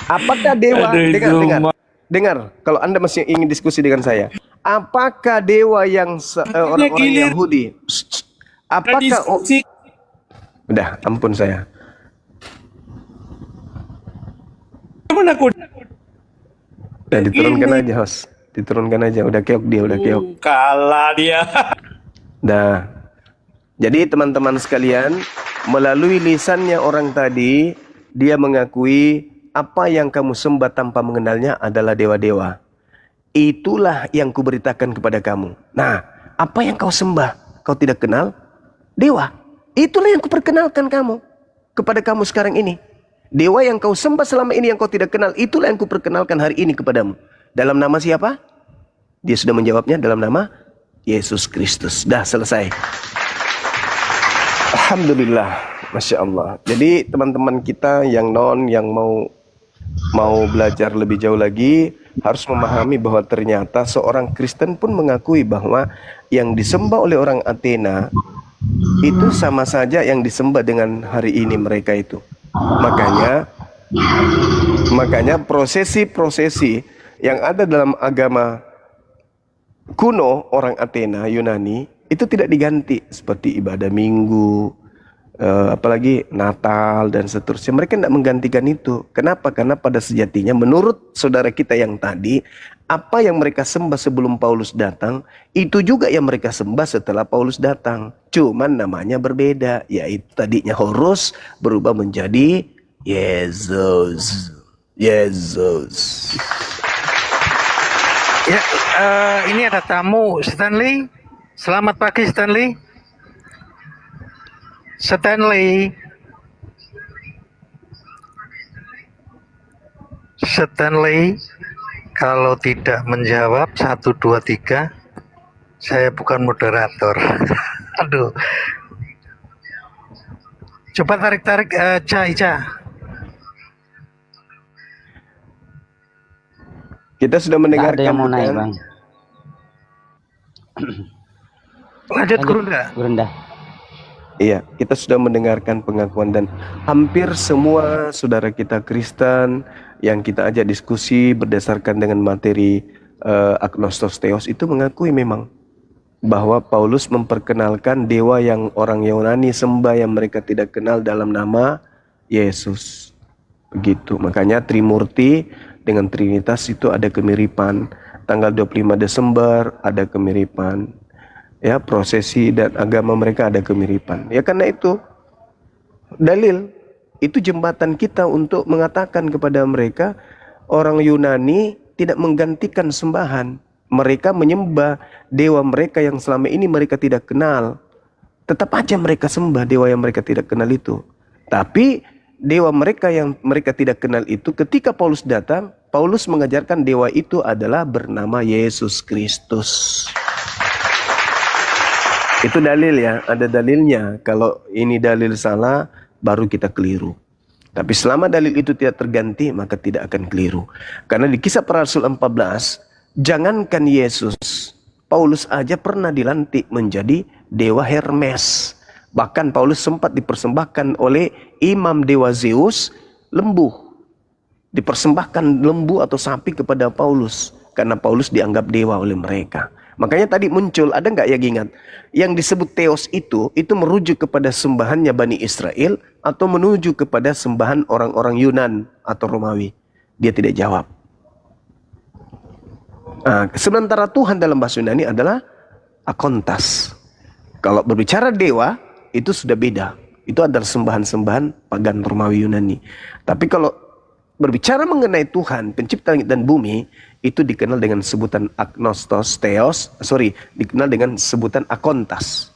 S1: Apakah dewa, dengar, kalau Anda masih ingin diskusi dengan saya, apakah dewa yang orang-orang Yahudi, apakah udah, ampun saya.
S4: Mana aku?
S1: Udah diturunkan aja, host. Diturunkan aja, udah keok dia, udah keok.
S4: Kalah dia.
S1: Nah, jadi teman-teman sekalian, Melalui lisannya orang tadi, dia mengakui apa yang kamu sembah tanpa mengenalnya adalah dewa-dewa. Itulah yang kuberitakan kepada kamu. Nah, apa yang kau sembah, kau tidak kenal? Dewa. Itulah yang kuperkenalkan kamu kepada kamu sekarang ini. Dewa yang kau sembah selama ini yang kau tidak kenal, itulah yang kuperkenalkan hari ini kepadamu. Dalam nama siapa? Dia sudah menjawabnya dalam nama Yesus Kristus. Dah selesai. Alhamdulillah, Masya Allah. Jadi teman-teman kita yang mau belajar lebih jauh lagi harus memahami bahwa ternyata seorang Kristen pun mengakui bahwa yang disembah oleh orang Athena itu sama saja yang disembah dengan hari ini mereka itu. Makanya prosesi-prosesi yang ada dalam agama kuno orang Athena, Yunani, itu tidak diganti seperti ibadah minggu, apalagi Natal dan seterusnya. Mereka tidak menggantikan itu. Kenapa? Karena pada sejatinya menurut saudara kita yang tadi, apa yang mereka sembah sebelum Paulus datang, itu juga yang mereka sembah setelah Paulus datang. Cuman namanya berbeda, yaitu tadinya Horus berubah menjadi Yesus. Yesus.
S6: Ya, ini ada tamu Stanley. Selamat pagi Stanley. Stanley. Stanley. Kalau tidak menjawab 1, 2, 3, saya bukan moderator. Aduh. Coba tarik-tarik Ica.
S1: Kita sudah mendengarkan.
S8: Ada yang mau naik, Bang.
S6: Lanjut Gurunda.
S1: Iya, kita sudah mendengarkan pengakuan dan hampir semua saudara kita Kristen yang kita ajak diskusi berdasarkan dengan materi agnostos theos itu mengakui memang bahwa Paulus memperkenalkan dewa yang orang Yunani sembah yang mereka tidak kenal dalam nama Yesus. Begitu. Makanya Trimurti dengan Trinitas itu ada kemiripan. Tanggal 25 Desember ada kemiripan. Ya, prosesi dan agama mereka ada kemiripan. Ya karena itu dalil, itu jembatan kita untuk mengatakan kepada mereka orang Yunani tidak menggantikan sembahan. Mereka menyembah dewa mereka yang selama ini mereka tidak kenal. Tetap aja mereka sembah dewa yang mereka tidak kenal itu. Tapi dewa mereka yang mereka tidak kenal itu ketika Paulus datang, Paulus mengajarkan dewa itu adalah bernama Yesus Kristus. Itu dalil ya, ada dalilnya. Kalau ini dalil salah, baru kita keliru. Tapi selama dalil itu tidak terganti, maka tidak akan keliru. Karena di Kisah Para Rasul 14, jangankan Yesus, Paulus aja pernah dilantik menjadi dewa Hermes. Bahkan Paulus sempat dipersembahkan oleh imam dewa Zeus, lembu. Dipersembahkan lembu atau sapi kepada Paulus. Karena Paulus dianggap dewa oleh mereka. Makanya tadi muncul, ada nggak yang ingat? Yang disebut Theos itu merujuk kepada sembahannya Bani Israel atau menuju kepada sembahan orang-orang Yunan atau Romawi? Dia tidak jawab. Nah, sementara Tuhan dalam bahasa Yunani adalah Akontas. Kalau berbicara dewa, itu sudah beda. Itu adalah sembahan-sembahan pagan Romawi Yunani. Tapi kalau berbicara mengenai Tuhan, pencipta langit dan bumi, itu dikenal dengan sebutan agnostos theos, dikenal dengan sebutan akontas.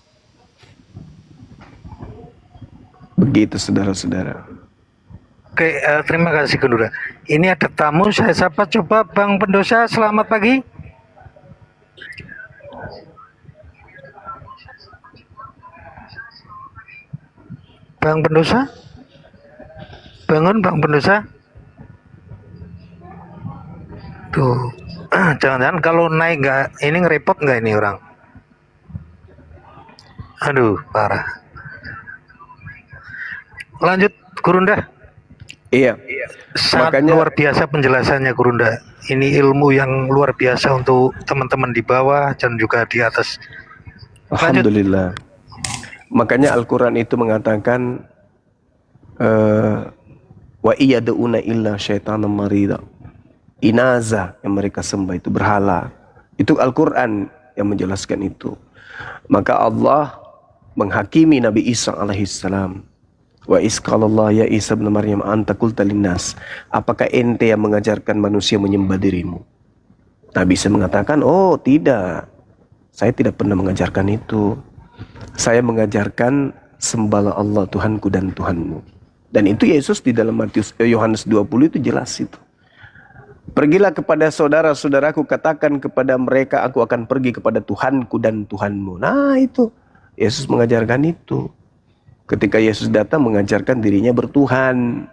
S1: Begitu saudara-saudara.
S6: Oke, terima kasih Gurunda. Ini ada tamu, saya sapa coba Bang Pendosa, selamat pagi. Bang Pendosa? Bangun Bang Pendosa? Tuh, jangan-jangan kalau naik nggak, ini ngerepot nggak ini orang? Aduh, parah. Lanjut, Gurunda.
S1: Iya.
S6: Sangat luar biasa penjelasannya, Gurunda. Ini ilmu yang luar biasa untuk teman-teman di bawah dan juga di atas. Lanjut.
S1: Alhamdulillah. Makanya Al-Quran itu mengatakan wa iyaduna illa syaitanan marida. Inaza yang mereka sembah itu berhala. Itu Al-Quran yang menjelaskan itu. Maka Allah menghakimi Nabi Isa alaihissalam Wa isqalallah ya Isa bin Maryam anta qulta linnas, apakah ente yang mengajarkan manusia menyembah dirimu? Nabi Isa mengatakan, oh tidak, saya tidak pernah mengajarkan itu. Saya mengajarkan sembahlah Allah Tuhanku dan Tuhanmu. Dan itu Yesus di dalam Yohanes 20 itu jelas itu. Pergilah kepada saudara-saudaraku, katakan kepada mereka, aku akan pergi kepada Tuhanku dan Tuhanmu. Nah itu, Yesus mengajarkan itu. Ketika Yesus datang mengajarkan dirinya bertuhan.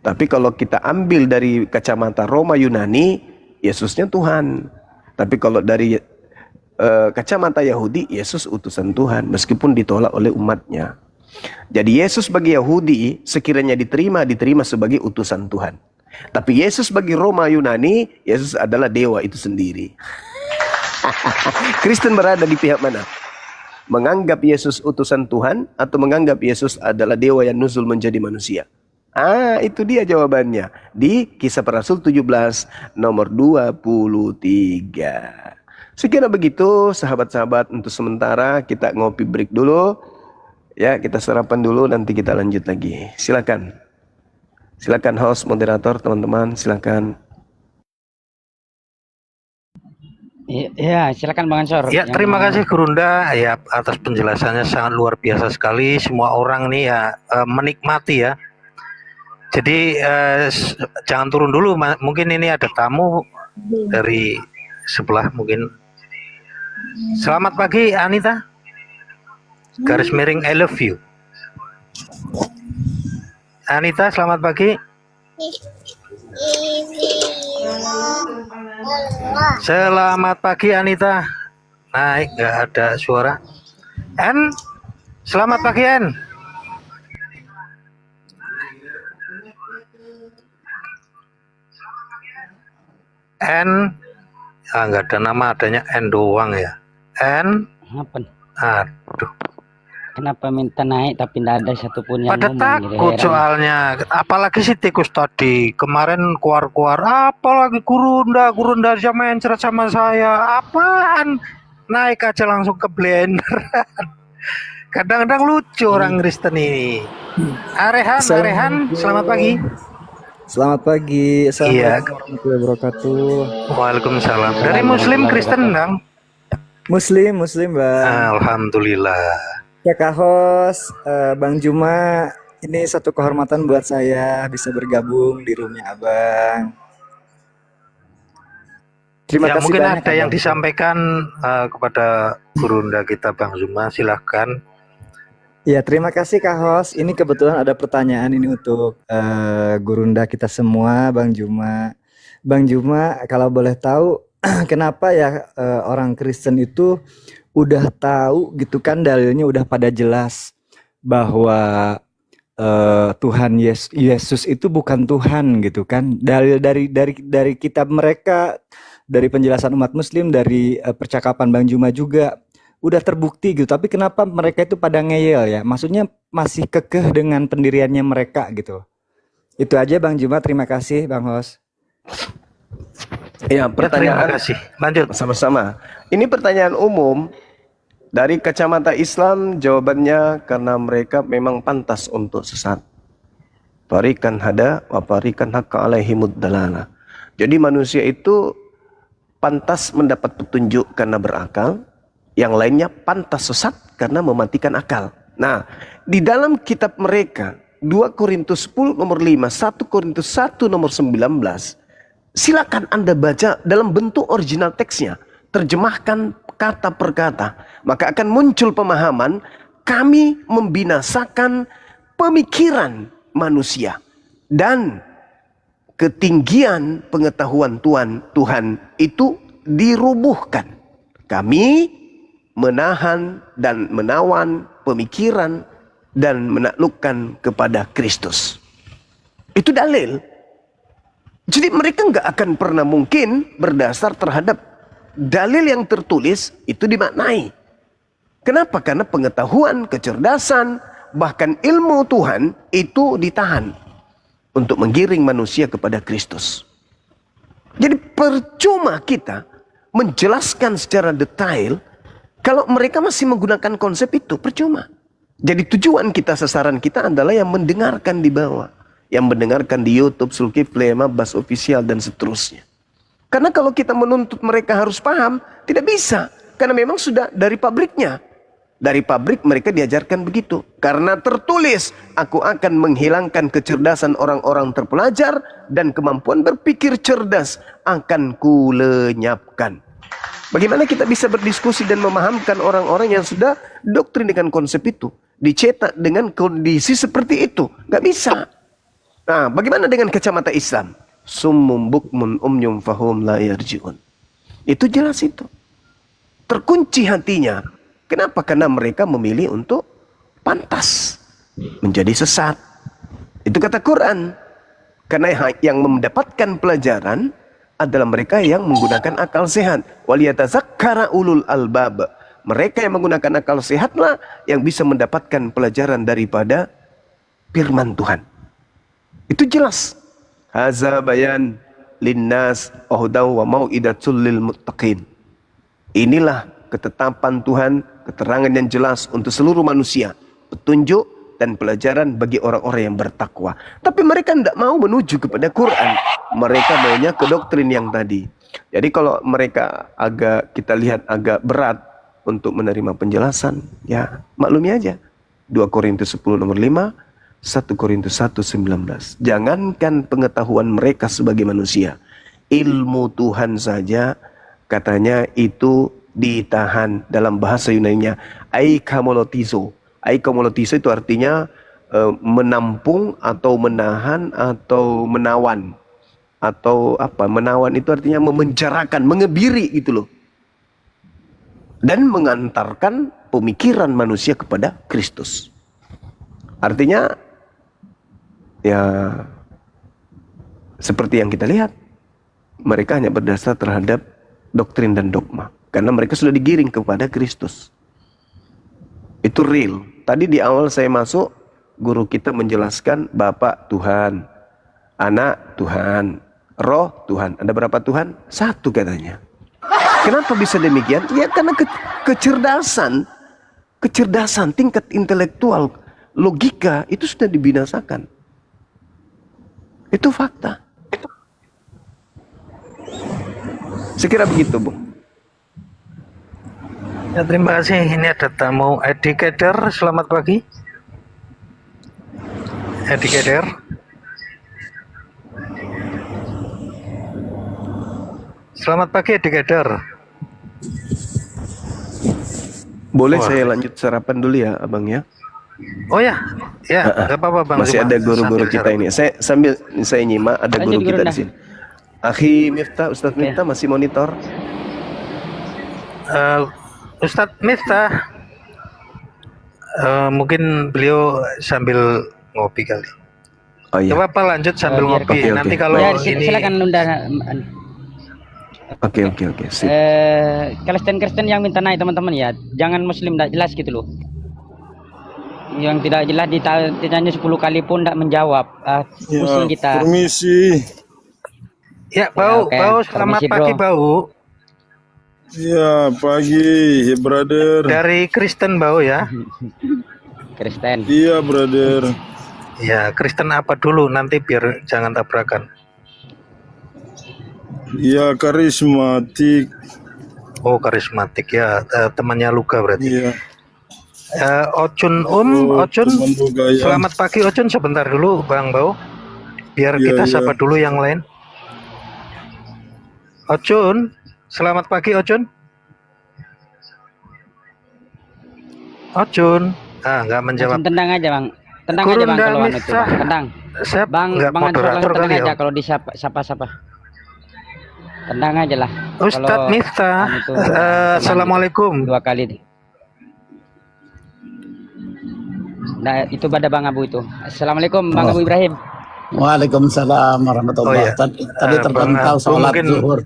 S1: Tapi kalau kita ambil dari kacamata Roma Yunani, Yesusnya Tuhan. Tapi kalau dari kacamata Yahudi, Yesus utusan Tuhan, meskipun ditolak oleh umatnya. Jadi Yesus bagi Yahudi sekiranya diterima sebagai utusan Tuhan. Tapi Yesus bagi Roma Yunani, Yesus adalah dewa itu sendiri. Kristen berada di pihak mana? Menganggap Yesus utusan Tuhan atau menganggap Yesus adalah dewa yang nuzul menjadi manusia? Itu dia jawabannya di Kisah Para Rasul 17 nomor 23. Sekira begitu sahabat-sahabat, untuk sementara kita ngopi break dulu. Ya, kita sarapan dulu, nanti kita lanjut lagi. Silakan. Silakan host, moderator, teman-teman, silakan.
S8: Ya, silakan Bang Ansor.
S6: Ya, terima kasih Gurunda ya atas penjelasannya, sangat luar biasa sekali. Semua orang nih ya menikmati ya. Jadi jangan turun dulu, mungkin ini ada tamu dari sebelah mungkin. Selamat pagi Anita. Garis miring I love you. Anita, selamat pagi. Selamat pagi Anita. Naik, nggak ada suara. En, selamat pagi En. En, nggak ada nama, adanya En doang ya. En,
S8: Apa?
S6: aduh.
S8: Kenapa minta naik tapi tidak ada satupun yang
S6: Pada
S8: ngomong?
S6: takut soalnya, apalagi si tikus tadi kemarin keluar-keluar, apalagi Gurunda aja main cerat sama saya, apaan? Naik aja langsung ke blender. Kadang-kadang lucu orang Kristen ini. Arehan, selamat pagi.
S9: Selamat pagi. Assalamualaikum
S6: Iya.
S9: warahmatullahi wabarakatuh.
S6: Waalaikumsalam. Dari Muslim Kristen dong?
S9: Muslim, Bang.
S6: Alhamdulillah.
S9: Ya Kak Hos, Bang Juma, ini satu kehormatan buat saya bisa bergabung di roomnya Abang. Terima
S6: Ya,
S9: kasih
S6: mungkin
S9: banyak
S6: ada yang
S9: Abang.
S6: disampaikan kepada Gurunda kita Bang Zuma, silahkan.
S9: Ya, terima kasih Kak Hos. Ini kebetulan ada pertanyaan ini untuk Gurunda kita semua, Bang Juma. Bang Juma, kalau boleh tahu, kenapa ya orang Kristen itu udah tahu gitu kan, dalilnya udah pada jelas bahwa Tuhan Yesus itu bukan Tuhan gitu kan. Dalil dari kitab mereka, dari penjelasan umat Muslim, dari percakapan Bang Juma juga udah terbukti gitu. Tapi kenapa mereka itu pada ngeyel ya? Maksudnya masih kekeh dengan pendiriannya mereka gitu. Itu aja Bang Juma, terima kasih Bang Hos.
S1: Ya,
S6: Terima
S1: pertanyaan
S6: kasih. Lanjut.
S1: sama-sama. Ini pertanyaan umum. Dari kacamata Islam, jawabannya karena mereka memang pantas untuk sesat. Farikan hada wa farikan haqqa alaihimud dalala. Jadi manusia itu pantas mendapat petunjuk karena berakal, yang lainnya pantas sesat karena mematikan akal. Nah, di dalam kitab mereka 2 Korintus 10 nomor 5, 1 Korintus 1 nomor 19, silakan Anda baca dalam bentuk original teksnya, terjemahkan kata per kata, maka akan muncul pemahaman kami membinasakan pemikiran manusia dan ketinggian pengetahuan Tuhan itu dirubuhkan. Kami menahan dan menawan pemikiran dan menaklukkan kepada Kristus. Itu dalil. Jadi mereka nggak akan pernah mungkin berdasar terhadap dalil yang tertulis itu dimaknai. Kenapa? Karena pengetahuan, kecerdasan, bahkan ilmu Tuhan itu ditahan untuk menggiring manusia kepada Kristus. Jadi percuma kita menjelaskan secara detail kalau mereka masih menggunakan konsep itu, percuma. Jadi tujuan kita, sasaran kita adalah yang mendengarkan di bawah. Yang mendengarkan di YouTube, Zulkifli, Mabas Official, dan seterusnya. Karena kalau kita menuntut mereka harus paham, tidak bisa. Karena memang sudah dari pabriknya. Dari pabrik mereka diajarkan begitu. Karena tertulis, aku akan menghilangkan kecerdasan orang-orang terpelajar dan kemampuan berpikir cerdas akan kulenyapkan. Bagaimana kita bisa berdiskusi dan memahamkan orang-orang yang sudah doktrin dengan konsep itu? Dicetak dengan kondisi seperti itu. Gak bisa. Nah, bagaimana dengan kacamata Islam? Summum bukmun umyum fahum la yarji'un. Itu jelas itu. Terkunci hatinya. Kenapa? Karena mereka memilih untuk pantas. Menjadi sesat. Itu kata Quran. Karena yang mendapatkan pelajaran adalah mereka yang menggunakan akal sehat. Waliyatazakkara ulul albab. Mereka yang menggunakan akal sehatlah yang bisa mendapatkan pelajaran daripada firman Tuhan. Itu jelas. Haza bayan linnas ahdaw wa mau'idatul lil muttaqin. Inilah ketetapan Tuhan, keterangan yang jelas untuk seluruh manusia, petunjuk dan pelajaran bagi orang-orang yang bertakwa. Tapi mereka tidak mau menuju kepada Quran. Mereka maunya ke doktrin yang tadi. Jadi kalau mereka kita lihat agak berat untuk menerima penjelasan, ya maklumi aja. 2 Korintus 10 nomor 5, 1 Korintus 1:19. Jangankan pengetahuan mereka sebagai manusia, ilmu Tuhan saja katanya itu ditahan. Dalam bahasa Yunani-nya aikamolotizo. Aikamolotizo itu artinya menampung atau menahan atau menawan. Atau apa? Menawan itu artinya memenjarakan, mengebiri gitu loh. Dan mengantarkan pemikiran manusia kepada Kristus. Artinya ya seperti yang kita lihat, mereka hanya berdasar terhadap doktrin dan dogma. Karena mereka sudah digiring kepada Kristus. Itu real. Tadi di awal saya masuk, guru kita menjelaskan Bapa Tuhan, Anak Tuhan, Roh Tuhan. Ada berapa Tuhan? 1 katanya. Kenapa bisa demikian? Ya karena kecerdasan, tingkat intelektual, logika itu sudah dibinasakan. Itu fakta. Saya kira begitu, Bung.
S6: Ya, terima kasih. Ini ada tamu educator. Selamat pagi. Educator. Selamat pagi, educator.
S1: Boleh saya lanjut sarapan dulu ya, Abang ya?
S6: Oh ya, ya, nggak apa-apa Bang.
S1: Masih
S6: Cuma
S1: ada guru-guru kita ini. Sambil saya nyimak, ada
S8: Lanjut,
S1: guru kita
S8: Guru
S1: di sini. Akhi Miftah, Ustadz Miftah masih monitor.
S6: Ustadz Miftah, mungkin beliau sambil ngopi kali.
S1: Oh iya.
S6: Gak apa-apa, lanjut sambil
S8: biar
S6: ngopi.
S1: oke,
S6: Nanti
S1: oke.
S6: kalau
S8: Ya,
S6: ini
S8: silakan undang.
S1: Oke. Sip.
S8: Kristen yang minta naik teman-teman ya, jangan Muslim tidak jelas gitu loh. Yang tidak jelas ditanya 10 kali pun tidak menjawab. Pusing kita.
S5: Permisi.
S6: ya Bau,
S8: oke.
S6: Bau, selamat
S8: Permisi,
S6: pagi
S8: bro.
S6: Bau.
S5: Ya, pagi, brother.
S6: Dari Kristen Bau ya.
S8: Kristen.
S5: Iya, brother.
S6: Ya, Kristen apa dulu nanti biar jangan tabrakan.
S5: Iya, karismatik.
S6: Oh, karismatik ya, temannya Luka berarti.
S5: Iya.
S6: Ocun
S5: Oh,
S6: Ocun.
S5: teman Bugaya.
S6: Selamat pagi Ocun, sebentar dulu Bang Bau. Biar
S5: Iya,
S6: kita
S5: iya.
S6: sapa dulu yang lain. Ocun, selamat pagi Ocun. Ocun, nggak menjawab.
S8: Langsung tendang aja bang. Tendang aja bang
S6: Gurunda
S8: kalau anu tuh
S6: Miftah.
S8: bang. Tendang.
S6: Saya
S8: Bang,
S6: nggak
S8: bang Ansor
S6: moderator
S8: langsung tendang
S6: kali
S8: aja
S6: ya.
S8: kalau disapa. Tendang aja lah.
S6: Ustadz
S8: Kalau
S6: Miftah,
S8: anu tuh,
S6: assalamualaikum.
S8: 2 kali. Nah, itu pada Bang Abu itu. Assalamualaikum Bang Abu Ibrahim.
S7: Waalaikumsalam warahmatullahi
S6: Oh, iya.
S7: wabarakatuh. Tadi
S6: Bang
S7: terpantau
S6: Abu
S7: sholat
S6: mungkin-
S7: zuhur.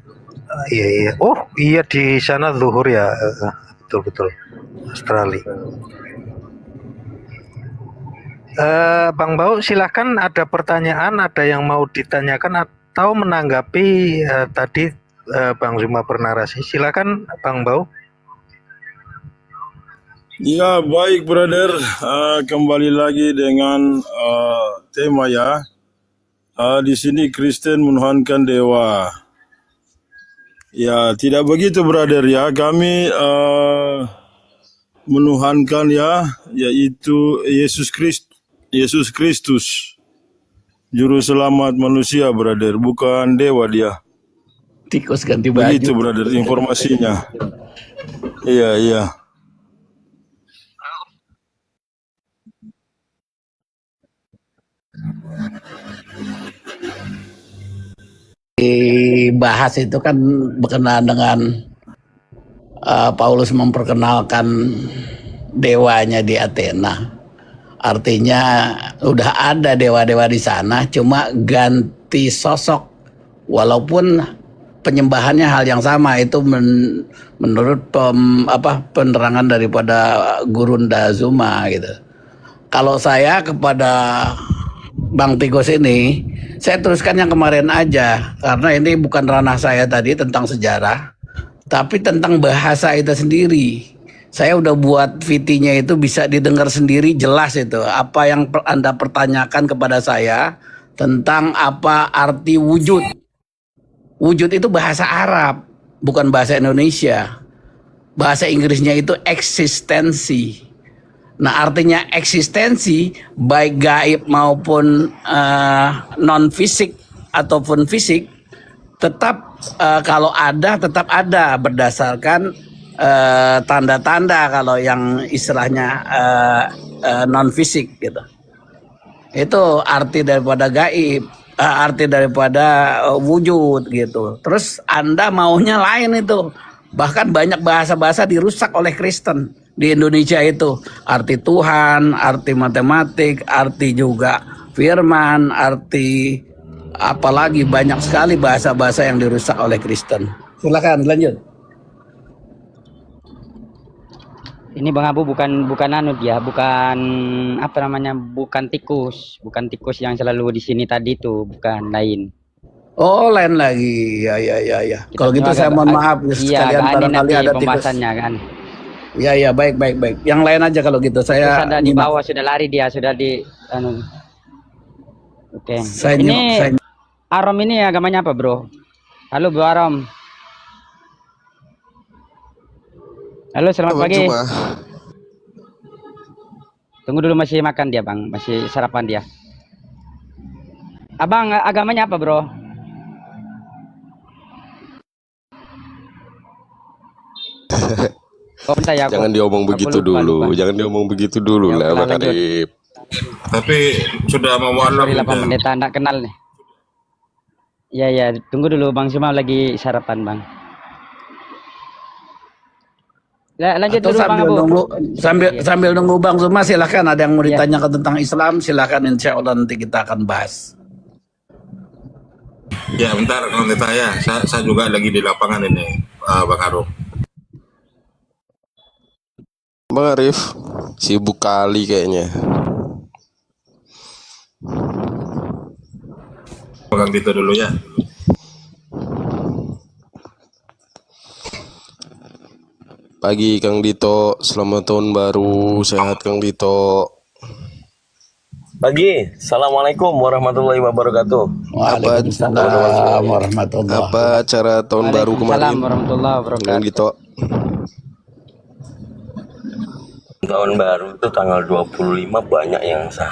S6: Iya. Oh iya, di sana zuhur ya. Betul. Australia. Bang Bau, silahkan, ada pertanyaan, ada yang mau ditanyakan atau menanggapi tadi Bang Zuma bernarasi. Silakan Bang Bau.
S5: Ya, baik, brother. Kembali lagi dengan tema ya. Di sini Kristen menuhankan dewa. Ya, tidak begitu, brother ya. Kami menuhankan ya, yaitu Yesus Kristus, juru selamat manusia, brother. Bukan dewa dia.
S7: Tikus ganti baju.
S5: Begitu, brother, informasinya. Iya, iya.
S7: Dibahas itu kan berkenaan dengan Paulus memperkenalkan dewanya di Athena. Artinya udah ada dewa-dewa di sana, cuma ganti sosok. Walaupun penyembahannya hal yang sama, itu menurut penerangan daripada Gurunda Zuma gitu. Kalau saya kepada Bang Tikus ini, saya teruskan yang kemarin aja, karena ini bukan ranah saya tadi tentang sejarah, tapi tentang bahasa itu sendiri. Saya udah buat VT-nya itu bisa didengar sendiri, jelas itu. Apa yang Anda pertanyakan kepada saya tentang apa arti wujud. Wujud itu bahasa Arab, bukan bahasa Indonesia. Bahasa Inggrisnya itu eksistensi. Nah, artinya eksistensi baik gaib maupun non fisik ataupun fisik tetap kalau ada tetap ada berdasarkan tanda-tanda kalau yang istilahnya non fisik gitu. Itu arti daripada gaib, arti daripada wujud gitu. Terus Anda maunya lain itu. Bahkan banyak bahasa-bahasa dirusak oleh Kristen di Indonesia itu. Arti Tuhan, arti matematik, arti juga firman, arti apalagi banyak sekali bahasa-bahasa yang dirusak oleh Kristen. Silakan lanjut.
S8: Ini Bang Abu bukan anu dia, bukan apa namanya, bukan tikus yang selalu di sini tadi itu, bukan lain.
S7: Oh, lain lagi. Ya. Kalau gitu saya mohon maaf sekalian barangkali ada
S8: pembahasannya kan.
S7: Ya, baik. Yang lain aja kalau gitu. Saya
S8: sudah di bawah, sudah lari dia, sudah di anu. Oke.
S7: Saya
S8: Arom ini agamanya apa, Bro? Halo, Bro Arom. Halo, selamat pagi. Tunggu dulu, masih makan dia, Bang. Masih sarapan dia. Abang, agamanya apa, Bro? Oh, ya,
S1: Jangan diomong begitu dulu. Jangan diomong begitu dulu lah, Bang Arif.
S5: Tapi sudah mau malam.
S8: 8 menit enggak kenal nih. Ya, tunggu dulu Bang Suma lagi sarapan, Bang. Lanjut dulu Bang Abu.
S7: Sambil nunggu Bang Suma, silakan ada yang mau ditanyakan tentang Islam, silakan, insya Allah nanti kita akan bahas.
S10: Ya bentar, kalau ditanya, saya juga lagi di lapangan ini, Bang Arum.
S1: Bang Arif, sibuk kali kayaknya.
S10: Pegang gitu dulu ya.
S1: Pagi Kang Dito, selamat tahun baru, sehat Kang Dito.
S11: Pagi, assalamualaikum warahmatullahi wabarakatuh.
S7: Waalaikumsalam warahmatullahi wabarakatuh.
S1: Apa acara tahun baru kemarin?
S8: Warahmatullahi wabarakatuh.
S1: Kang Dito.
S11: Tahun baru itu tanggal 25 banyak yang sah.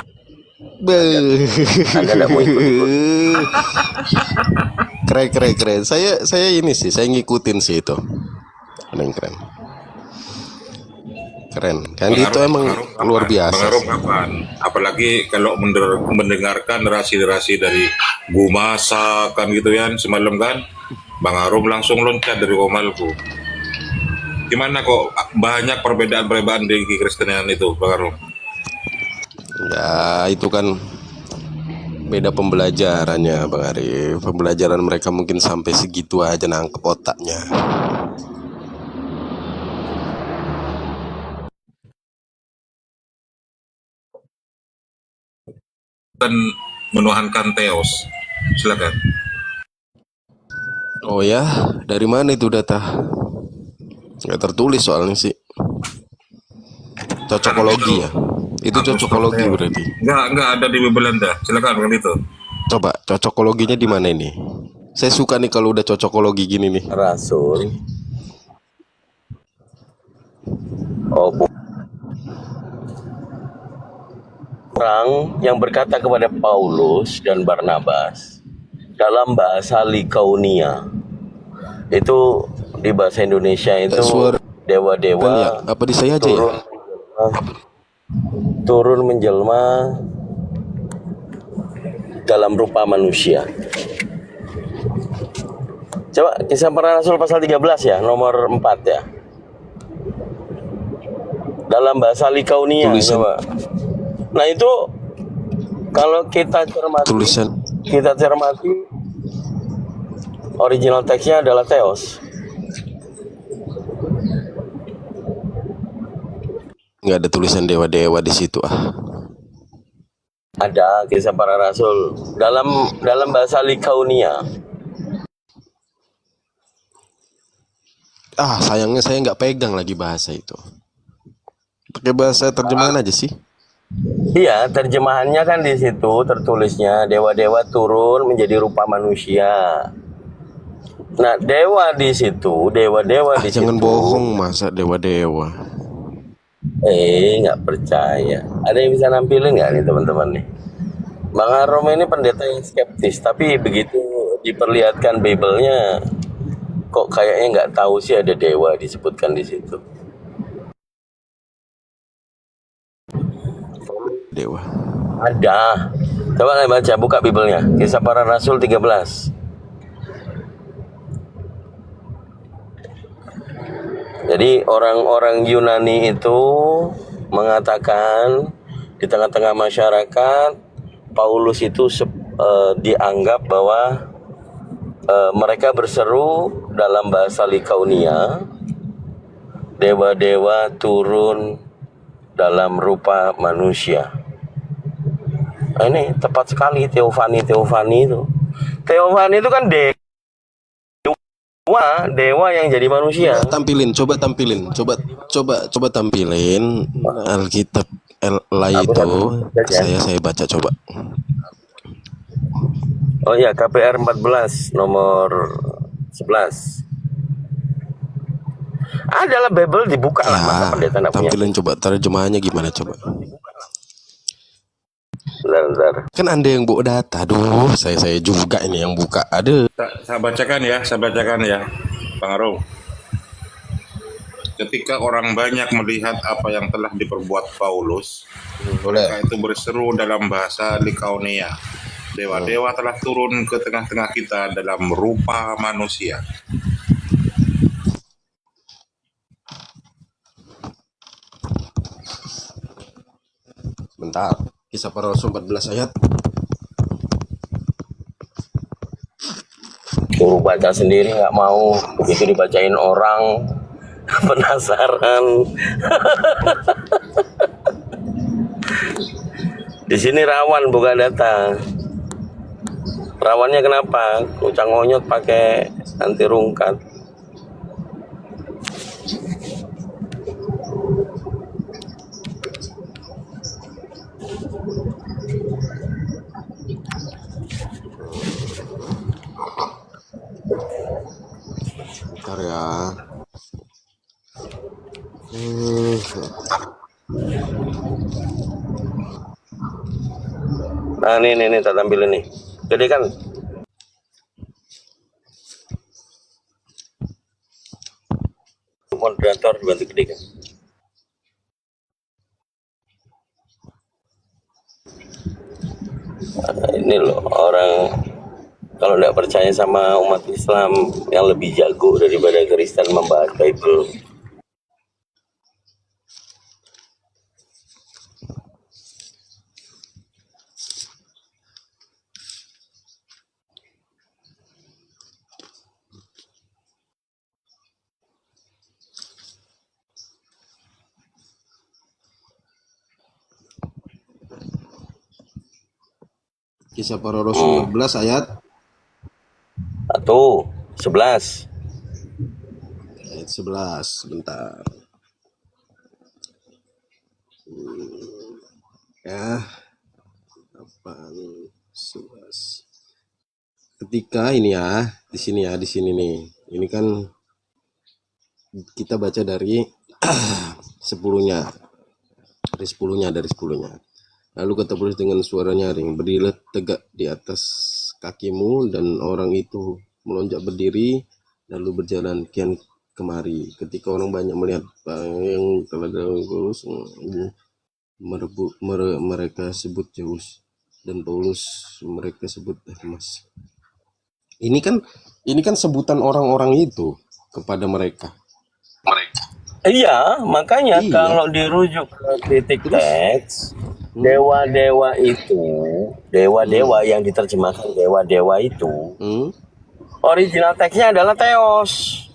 S1: Anda mau ikut? Keren. Saya ini sih, saya ngikutin sih itu. Keren. Kan itu emang luar biasa.
S10: Bang Arum kapan? Apalagi kalau mendengarkan narasi-narasi dari Gumasa kan gitu ya, semalam kan, Bang Arum langsung loncat dari komalku. Gimana kok banyak perbedaan di Kristenian itu, Bang Arum?
S1: Ya itu kan beda pembelajarannya, Bang Arif. Pembelajaran mereka mungkin sampai segitu aja nangkep otaknya.
S10: Dan menuhankan Theos, silakan.
S1: Oh ya, dari mana itu data? Nggak tertulis soalnya sih.
S12: Cocokologi ya. Itu cocokologi berarti.
S10: Enggak ada di Bible Anda. Silakan kan itu.
S12: Coba cocokologinya di mana ini? Saya suka nih kalau udah cocokologi gini nih.
S11: Rasul. Oh, orang yang berkata kepada Paulus dan Barnabas dalam bahasa Likaunia, itu di bahasa Indonesia itu dewa-dewa
S12: apa di saya aja ya?
S11: Turun menjelma dalam rupa manusia. Coba Kisah Para Rasul pasal 13 ya, nomor 4 ya. Dalam bahasa Likaunia coba. Nah itu kalau kita cermati original teksnya adalah Theos.
S12: Nggak ada tulisan dewa-dewa di situ ah.
S11: Ada Kisah Para Rasul dalam bahasa Likaunia.
S12: Ah sayangnya saya nggak pegang lagi bahasa itu. Pakai bahasa terjemahan aja sih.
S11: Iya, terjemahannya kan di situ tertulisnya dewa-dewa turun menjadi rupa manusia. Nah, dewa di situ, dewa-dewa di situ.
S12: Jangan bohong, masa dewa-dewa.
S11: Nggak percaya. Ada yang bisa nampilin nggak nih teman-teman nih? Bang Arom ini pendeta yang skeptis, tapi begitu diperlihatkan Bible-nya, kok kayaknya nggak tahu sih ada dewa disebutkan di situ.
S12: Dewa.
S11: Ada. Coba saya baca, buka Bible-nya. Kisah Para Rasul 13. Jadi orang-orang Yunani itu mengatakan di tengah-tengah masyarakat Paulus itu dianggap bahwa mereka berseru dalam bahasa Likaunia, dewa-dewa turun dalam rupa manusia. Nah, ini tepat sekali Teofani itu. Teofani itu kan dewa yang jadi manusia.
S12: Coba tampilin Alkitab itu. Saya baca coba.
S11: Oh iya, KPR 14 nomor 11. Adalah Bible dibuka lah, masa pendeta enggak punya.
S12: Tampilin coba terjemahannya gimana coba.
S11: Bentar.
S12: Kan Anda yang bawa data. Aduh, saya juga ini yang buka. Aduh.
S10: Saya bacakan ya, Bang Arum. Ketika orang banyak melihat apa yang telah diperbuat Paulus, mereka itu berseru dalam bahasa Likaunia. Dewa-dewa telah turun ke tengah-tengah kita dalam rupa manusia.
S12: Bentar. Kisah Para Rasul 14 ayat.
S11: Suruh baca sendiri nggak mau, begitu dibacain orang penasaran. Di sini rawan buka data. Rawannya kenapa? Ucang onyot pakai anti rungkat.
S12: Bentar ya.
S11: Nah ini tak tampilin nih. Jadi kan moderator bantu gede kan. Nah, ini loh orang kalau tidak percaya sama umat Islam yang lebih jago daripada Kristen membahas Bible.
S12: Kisah Para Rasul 14 ayat
S11: 11.
S12: Ayat 11, bentar. Ya, 11. Ketika ini ya, di sini nih. Ini kan kita baca dari 10-nya. Dari 10-nya. Lalu kata Paulus dengan suara nyaring, berdirilah tegak di atas kakimu, dan orang itu melonjak berdiri lalu berjalan kian kemari. Ketika orang banyak melihat yang telah dilakukan Paulus, mereka sebut Zeus, dan Paulus mereka sebut Hermes. Ini kan sebutan orang-orang itu kepada mereka.
S11: Iya, makanya
S12: Iya.
S11: kalau dirujuk ke kritik teks, dewa-dewa itu, dewa-dewa yang diterjemahkan dewa-dewa itu, original teksnya adalah Theos.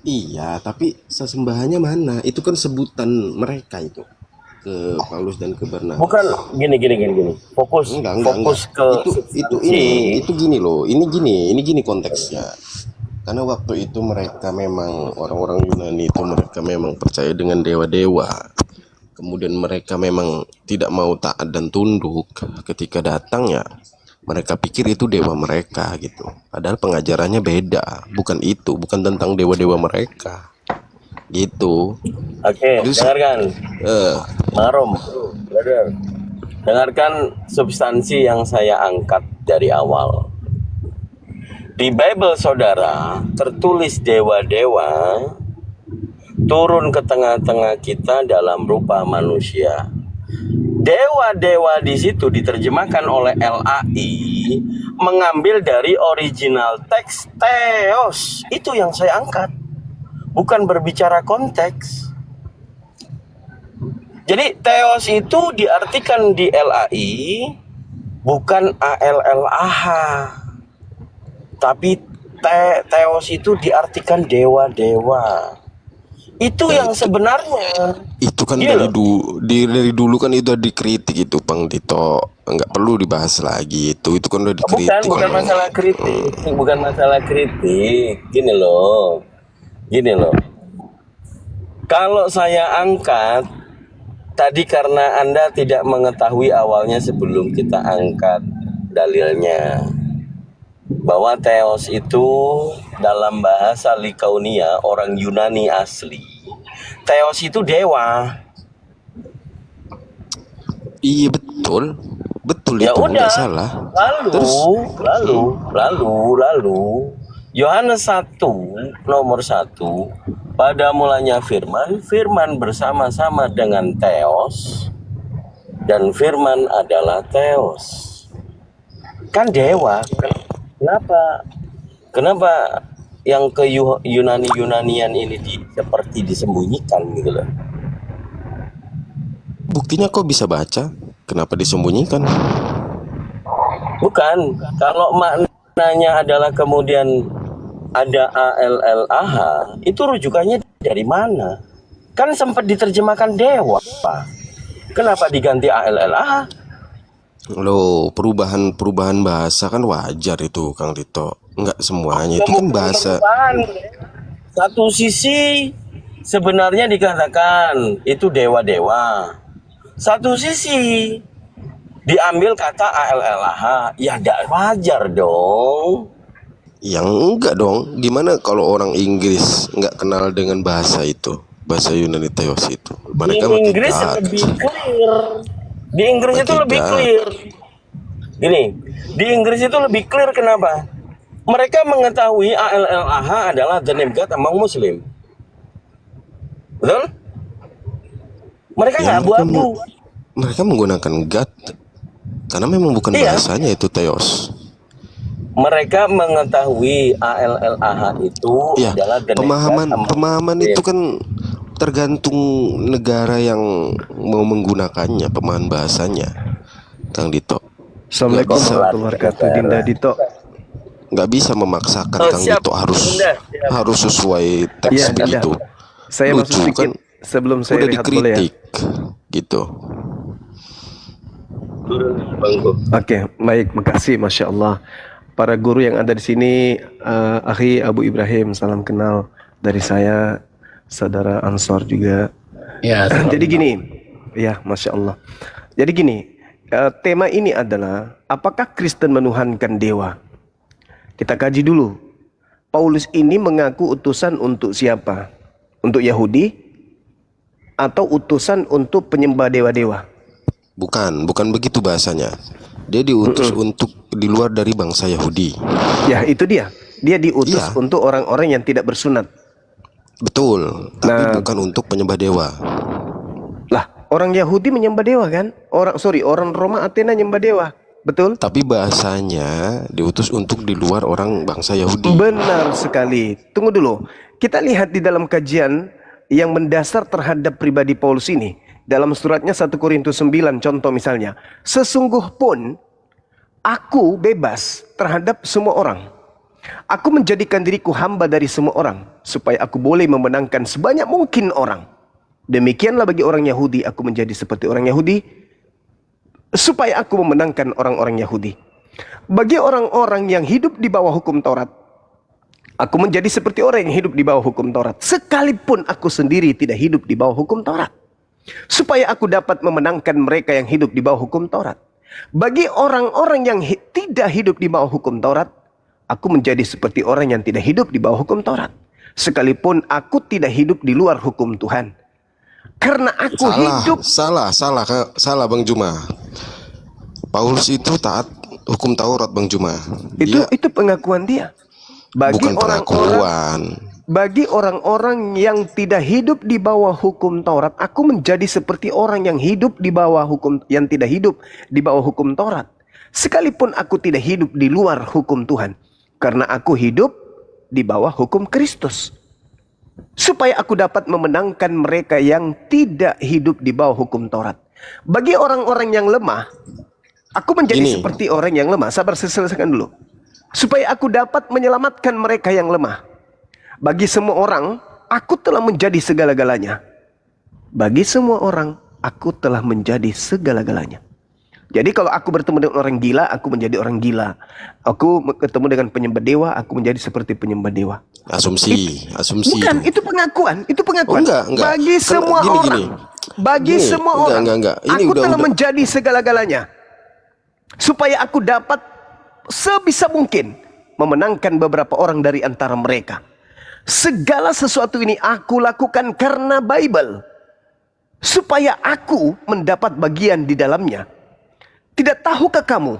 S12: Iya, tapi sesembahannya mana? Itu kan sebutan mereka itu ke Paulus dan ke Barnabas.
S11: Bukan gini. Fokus
S12: Enggak.
S11: ke
S12: Itu gini loh. Ini gini konteksnya. Karena waktu itu mereka memang orang-orang Yunani itu mereka memang percaya dengan dewa-dewa. Kemudian mereka memang tidak mau taat dan tunduk. Ketika datang ya mereka pikir itu dewa mereka gitu. Padahal pengajarannya beda. Bukan tentang dewa-dewa mereka. Gitu.
S11: Oke,
S12: Terus,
S11: dengarkan. Marom, brother. Dengarkan substansi yang saya angkat dari awal. Di Bible saudara tertulis dewa-dewa turun ke tengah-tengah kita dalam rupa manusia. Dewa-dewa di situ diterjemahkan oleh LAI mengambil dari original teks Theos. Itu yang saya angkat. Bukan berbicara konteks. Jadi Theos itu diartikan di LAI bukan ALLAH. Tapi Theos itu diartikan dewa-dewa. Itu yang sebenarnya.
S12: Itu kan
S11: Iya
S12: dari dulu kan itu udah dikritik itu, Bang Dito. Nggak perlu dibahas lagi itu kan udah dikritik.
S11: Bukan masalah kritik, bukan masalah kritik. Gini loh. Kalau saya angkat tadi karena Anda tidak mengetahui awalnya sebelum kita angkat dalilnya, bahwa Theos itu dalam bahasa Likaunia, orang Yunani asli, Theos itu dewa.
S12: Iya betul
S11: Ya
S12: itu
S11: udah.
S12: nggak salah.
S11: Lalu Yohanes 1 nomor 1, pada mulanya Firman bersama-sama dengan Theos, dan Firman adalah Theos. Kan dewa. Kenapa yang ke Yunanian ini seperti disembunyikan gitu loh?
S12: Buktinya kok bisa baca? Kenapa disembunyikan?
S11: Bukan. Kalau maknanya adalah kemudian ada ALLAH, itu rujukannya dari mana? Kan sempat diterjemahkan dewa. Kenapa diganti ALLAH?
S12: Loh, perubahan bahasa kan wajar itu, Kang Dito. Enggak semuanya itu kan bahasa.
S11: Satu sisi sebenarnya dikatakan itu dewa-dewa. Satu sisi diambil kata ALLAH. Ya tidak wajar dong.
S12: Yang enggak dong. Gimana kalau orang Inggris enggak kenal dengan bahasa itu? Bahasa Yunani Theos itu.
S11: Di Inggris lebih clear. Di Inggris itu lebih clear. Gini, di Inggris itu lebih clear kenapa? Mereka mengetahui ALLAH adalah the name God among Muslim. Betul? Mereka nggak abu-abu.
S12: Mereka menggunakan God karena memang bukan bahasanya itu Theos.
S11: Mereka mengetahui ALLAH itu adalah the name God
S12: pemahaman itu kan tergantung negara yang mau menggunakannya, pemahaman bahasanya, Kang Dito.
S1: Assalamualaikum warahmatullahi wabarakatuh, Dinda Dito.
S12: Nggak bisa memaksakan Kang Dito harus sesuai teks begitu.
S1: Saya masuk sedikit sebelum saya
S12: udah
S1: lihat boleh ya.
S12: dikritik gitu.
S1: Oke, baik, makasih, masya Allah. Para guru yang ada di sini, Akhi Abu Ibrahim, salam kenal dari saya, saudara Ansor juga.
S7: Ya,
S1: Jadi gini, Ya, Masya Allah. Jadi gini, tema ini adalah apakah Kristen menuhankan dewa? Kita kaji dulu. Paulus ini mengaku utusan untuk siapa? Untuk Yahudi atau utusan untuk penyembah dewa-dewa?
S12: Bukan begitu bahasanya. Dia diutus untuk di luar dari bangsa Yahudi.
S1: Ya, itu dia. Dia diutus untuk orang-orang yang tidak bersunat.
S12: Betul, tapi bukan untuk penyembah dewa.
S1: Lah, orang Yahudi menyembah dewa kan? Orang Roma Athena nyembah dewa. Betul?
S12: Tapi bahasanya diutus untuk di luar orang bangsa Yahudi.
S1: Benar sekali. Tunggu dulu. Kita lihat di dalam kajian yang mendasar terhadap pribadi Paulus ini. Dalam suratnya 1 Korintus 9 contoh misalnya. Sesungguh pun aku bebas terhadap semua orang. Aku menjadikan diriku hamba dari semua orang. Supaya aku boleh memenangkan sebanyak mungkin orang. Demikianlah bagi orang Yahudi aku menjadi seperti orang Yahudi. Supaya aku memenangkan orang-orang Yahudi. Bagi orang-orang yang hidup di bawah hukum Taurat, aku menjadi seperti orang yang hidup di bawah hukum Taurat. Sekalipun aku sendiri tidak hidup di bawah hukum Taurat. Supaya aku dapat memenangkan mereka yang hidup di bawah hukum Taurat. Bagi orang-orang yang tidak hidup di bawah hukum Taurat, aku menjadi seperti orang yang tidak hidup di bawah hukum Taurat. Sekalipun aku tidak hidup di luar hukum Tuhan. Karena aku hidup.
S12: Salah Bang Juma. Paulus itu taat hukum Taurat Bang Juma.
S1: Itu pengakuan dia.
S12: Bukan pengakuan.
S1: Bagi orang-orang yang tidak hidup di bawah hukum Taurat, aku menjadi seperti orang yang hidup di bawah hukum, yang tidak hidup di bawah hukum Taurat. Sekalipun aku tidak hidup di luar hukum Tuhan, karena aku hidup di bawah hukum Kristus. Supaya aku dapat memenangkan mereka yang tidak hidup di bawah hukum Taurat. Bagi orang-orang yang lemah, aku menjadi seperti orang yang lemah. Sabar, saya selesaikan dulu. Supaya aku dapat menyelamatkan mereka yang lemah. Bagi semua orang, aku telah menjadi segala-galanya. Bagi semua orang, aku telah menjadi segala-galanya. Jadi kalau aku bertemu dengan orang gila, aku menjadi orang gila. Aku ketemu dengan penyembah dewa, aku menjadi seperti penyembah dewa.
S12: Asumsi.
S1: Bukan, itu pengakuan.
S12: Oh, enggak.
S1: Bagi semua orang. Bagi semua orang. Aku telah menjadi segala-galanya. Supaya aku dapat sebisa mungkin memenangkan beberapa orang dari antara mereka. Segala sesuatu ini aku lakukan karena Bible. Supaya aku mendapat bagian di dalamnya. Tidak tahukah kamu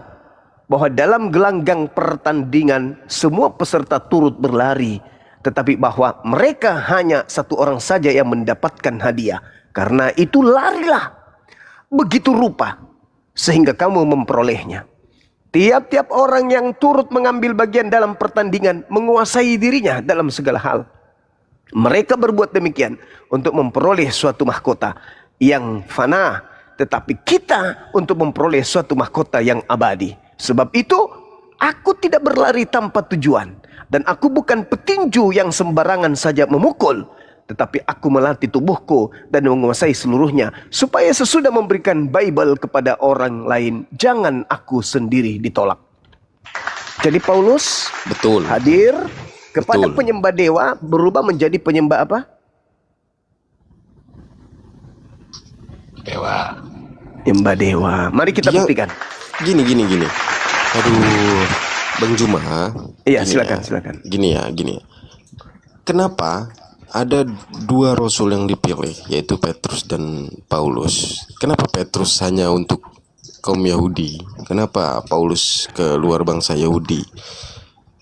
S1: bahwa dalam gelanggang pertandingan semua peserta turut berlari, tetapi bahwa mereka hanya satu orang saja yang mendapatkan hadiah. Karena itu larilah begitu rupa sehingga kamu memperolehnya. Tiap-tiap orang yang turut mengambil bagian dalam pertandingan menguasai dirinya dalam segala hal. Mereka berbuat demikian untuk memperoleh suatu mahkota yang fana. Tetapi kita untuk memperoleh suatu mahkota yang abadi. Sebab itu, aku tidak berlari tanpa tujuan. Dan aku bukan petinju yang sembarangan saja memukul. Tetapi aku melatih tubuhku dan menguasai seluruhnya. Supaya sesudah memberikan Bible kepada orang lain, jangan aku sendiri ditolak. Jadi Paulus hadir kepada penyembah dewa, berubah menjadi penyembah apa?
S11: Dewa.
S1: Penyembah dewa. Mari kita buktikan.
S12: Gini. Aduh, Bang Juma.
S1: Iya, silakan.
S12: Gini ya. Kenapa ada dua rasul yang dipilih, yaitu Petrus dan Paulus? Kenapa Petrus hanya untuk kaum Yahudi? Kenapa Paulus ke luar bangsa Yahudi?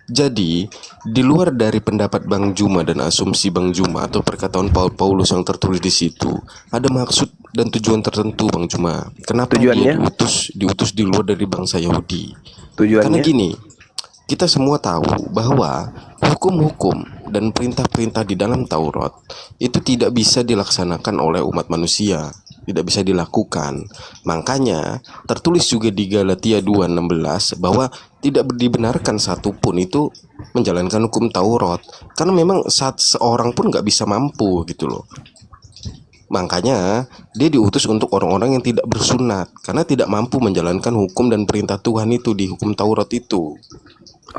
S12: Jadi, di luar dari pendapat Bang Juma dan asumsi Bang Juma atau perkataan Paulus yang tertulis di situ, ada maksud dan tujuan tertentu Bang Juma. Kenapa dia diutus di luar dari bangsa Yahudi?
S1: Tujuannya?
S12: Karena gini, kita semua tahu bahwa hukum-hukum dan perintah-perintah di dalam Taurat itu tidak bisa dilaksanakan oleh umat manusia. Tidak bisa dilakukan. Makanya tertulis juga di Galatia 2:16 bahwa tidak dibenarkan satupun itu menjalankan hukum Taurat. Karena memang seorang pun nggak bisa mampu gitu loh. Makanya dia diutus untuk orang-orang yang tidak bersunat, karena tidak mampu menjalankan hukum dan perintah Tuhan itu di hukum Taurat itu.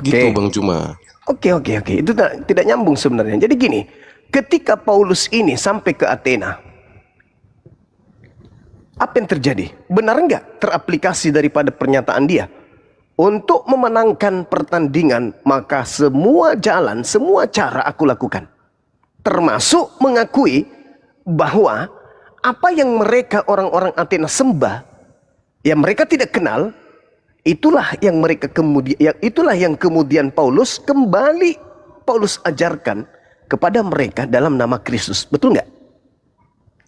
S12: Gitu Bang Juma.
S1: Oke. Itu tidak nyambung sebenarnya. Jadi gini, ketika Paulus ini sampai ke Athena, Apa yang terjadi? Benar nggak teraplikasi daripada pernyataan dia? Untuk memenangkan pertandingan, maka semua jalan, semua cara aku lakukan. Termasuk mengakui bahwa apa yang mereka orang-orang Athena sembah, yang mereka tidak kenal, itulah yang mereka kemudian Paulus ajarkan kepada mereka dalam nama Kristus. Betul nggak?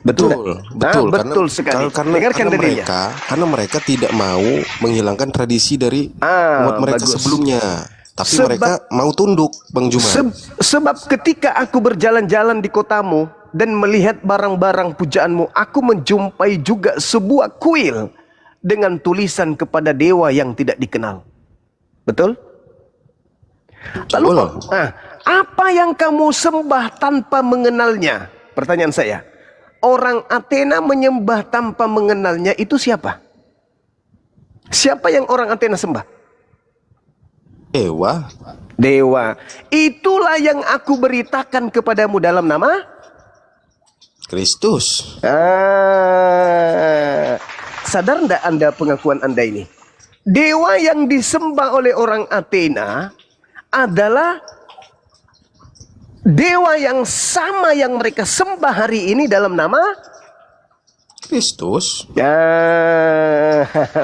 S1: Betul, betul sekali.
S12: Karena mereka tidak mau menghilangkan tradisi dari umat mereka sebelumnya, tapi mereka mau tunduk, Bang Juma.
S1: Sebab ketika aku berjalan-jalan di kotamu dan melihat barang-barang pujaanmu, aku menjumpai juga sebuah kuil dengan tulisan kepada dewa yang tidak dikenal. Betul? Lalu apa yang kamu sembah tanpa mengenalnya? Pertanyaan saya. Orang Athena menyembah tanpa mengenalnya itu siapa? Siapa yang orang Athena sembah? Dewa. Itulah yang aku beritakan kepadamu dalam nama
S12: Kristus.
S1: Sadar enggak Anda pengakuan Anda ini? Dewa yang disembah oleh orang Athena adalah dewa yang sama yang mereka sembah hari ini dalam nama
S12: Kristus.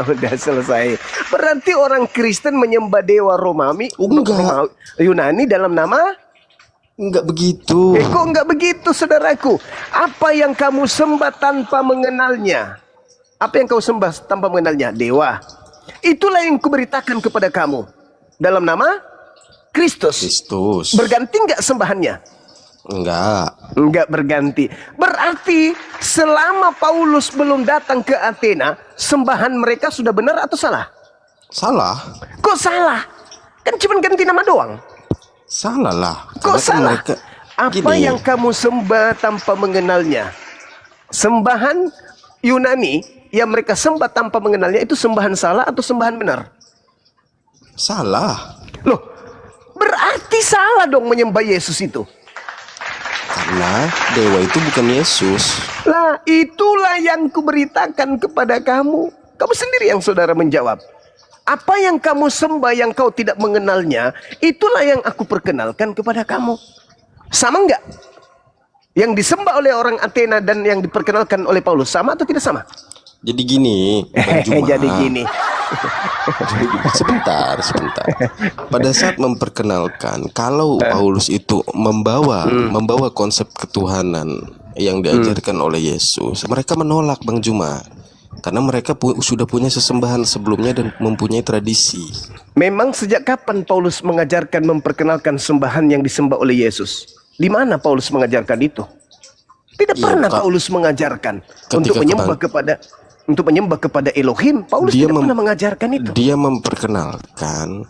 S1: Udah selesai. Berarti orang Kristen menyembah dewa Yunani dalam nama?
S12: Enggak begitu.
S1: Kok enggak begitu, saudaraku? Apa yang kamu sembah tanpa mengenalnya? Apa yang kau sembah tanpa mengenalnya? Dewa. Itulah yang kuberitakan kepada kamu dalam nama Kristus. Berganti nggak sembahannya? Enggak berganti. Berarti selama Paulus belum datang ke Athena, sembahan mereka sudah benar atau salah?
S12: Salah.
S1: Kok salah? Kan cuma ganti nama doang.
S12: Salah lah.
S1: Kok salah? Apa yang kamu sembah tanpa mengenalnya? Sembahan Yunani yang mereka sembah tanpa mengenalnya itu sembahan salah atau sembahan benar?
S12: Salah.
S1: Loh, berarti salah dong menyembah Yesus itu.
S12: Karena dewa itu bukan Yesus.
S1: Lah, itulah yang kuberitakan kepada kamu. Kamu sendiri yang saudara menjawab. Apa yang kamu sembah yang kau tidak mengenalnya, itulah yang aku perkenalkan kepada kamu. Sama enggak? Yang disembah oleh orang Athena dan yang diperkenalkan oleh Paulus, sama atau tidak sama?
S12: Jadi gini, Bang Juma.
S1: Jadi gini.
S12: Sebentar. Pada saat memperkenalkan, kalau Paulus itu membawa konsep ketuhanan yang diajarkan oleh Yesus, mereka menolak, Bang Juma. Karena mereka sudah punya sesembahan sebelumnya dan mempunyai tradisi.
S1: Memang sejak kapan Paulus mengajarkan memperkenalkan sembahan yang disembah oleh Yesus? Di mana Paulus mengajarkan itu? Tidak pernah Paulus mengajarkan untuk menyembah kepada Elohim. Paulus tidak pernah mengajarkan itu.
S12: Dia memperkenalkan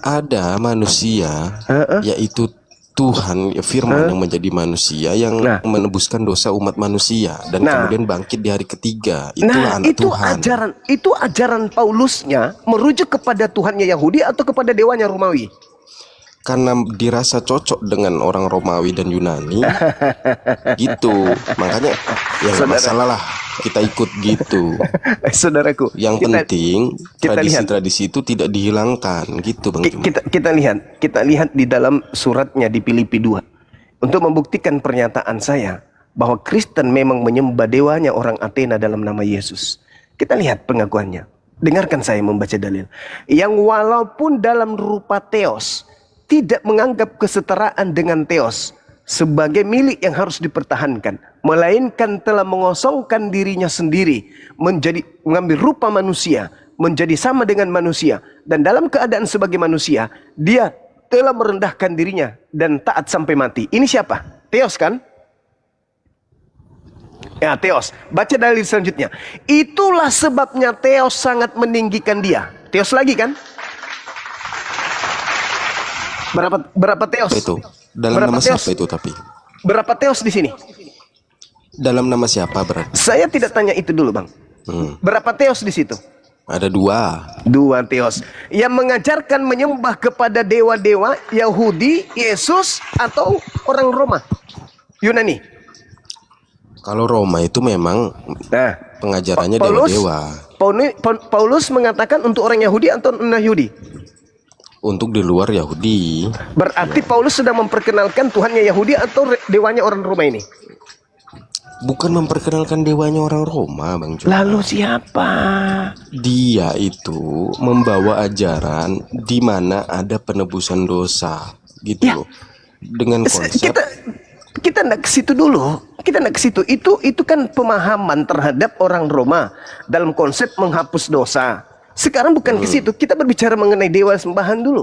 S12: ada manusia, yaitu Tuhan, Firman yang menjadi manusia yang menebuskan dosa umat manusia dan kemudian bangkit di hari ketiga. Itulah anak Tuhan.
S1: Itu ajaran Paulusnya merujuk kepada Tuhannya Yahudi atau kepada dewanya Romawi?
S12: Karena dirasa cocok dengan orang Romawi dan Yunani, gitu. Makanya ya nggak masalah lah, kita ikut gitu.
S1: Saudaraku,
S12: yang penting tradisi-tradisi itu tidak dihilangkan, gitu, Bang.
S1: Kita lihat di dalam suratnya di Filipi 2 untuk membuktikan pernyataan saya bahwa Kristen memang menyembah dewanya orang Athena dalam nama Yesus. Kita lihat pengakuannya. Dengarkan saya membaca dalil. Yang walaupun dalam rupa theos, tidak menganggap kesetaraan dengan theos sebagai milik yang harus dipertahankan, melainkan telah mengosongkan dirinya sendiri, mengambil rupa manusia, menjadi sama dengan manusia, dan dalam keadaan sebagai manusia, dia telah merendahkan dirinya dan taat sampai mati. Ini siapa? Theos kan? Ya, Theos. Baca dalil selanjutnya. Itulah sebabnya Theos sangat meninggikan dia. Theos lagi kan? Berapa Theos?
S12: Itu dalam nama siapa itu tapi?
S1: Berapa Theos di sini?
S12: Dalam nama siapa berarti?
S1: Saya tidak tanya itu dulu, Bang. Berapa Theos di situ?
S12: Ada dua
S1: Theos yang mengajarkan menyembah kepada dewa-dewa Yahudi, Yesus, atau orang Roma, Yunani.
S12: Kalau Roma itu memang
S1: Nah,
S12: pengajarannya
S1: Paulus
S12: dewa-dewa.
S1: Paulus mengatakan untuk orang Yahudi atau non-Yahudi?
S12: Untuk di luar Yahudi.
S1: Berarti Paulus sedang memperkenalkan Tuhannya Yahudi atau dewanya orang Roma ini?
S12: Bukan memperkenalkan dewanya orang Roma, Bang Juma.
S1: Lalu siapa?
S12: Dia itu membawa ajaran di mana ada penebusan dosa, gitu
S1: Ya.
S12: loh. Dengan konsep
S1: Kita nggak ke situ dulu. Kita nggak ke situ. Itu kan pemahaman terhadap orang Roma dalam konsep menghapus dosa. Sekarang bukan ke situ. Kita berbicara mengenai dewa sembahan dulu.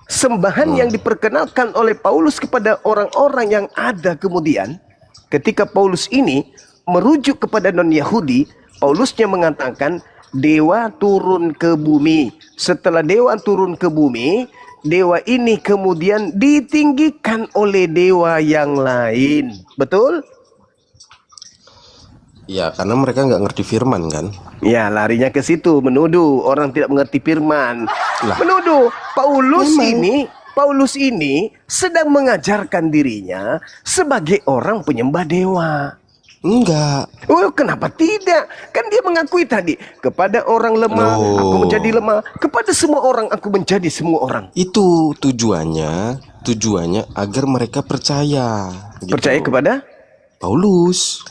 S1: Sembahan yang diperkenalkan oleh Paulus kepada orang-orang yang ada kemudian. Ketika Paulus ini merujuk kepada non-Yahudi, Paulusnya mengatakan dewa turun ke bumi. Setelah dewa turun ke bumi, dewa ini kemudian ditinggikan oleh dewa yang lain. Betul?
S12: ya karena mereka nggak ngerti firman kan.
S1: Ya, larinya ke situ, menuduh orang tidak mengerti firman. Menuduh Paulus ini sedang mengajarkan dirinya sebagai orang penyembah dewa.
S12: Enggak.
S1: Oh, kenapa tidak? Kan dia mengakui tadi, kepada orang lemah aku menjadi lemah, kepada semua orang aku menjadi semua orang.
S12: Itu tujuannya agar mereka percaya.
S1: Percaya kepada
S12: Paulus.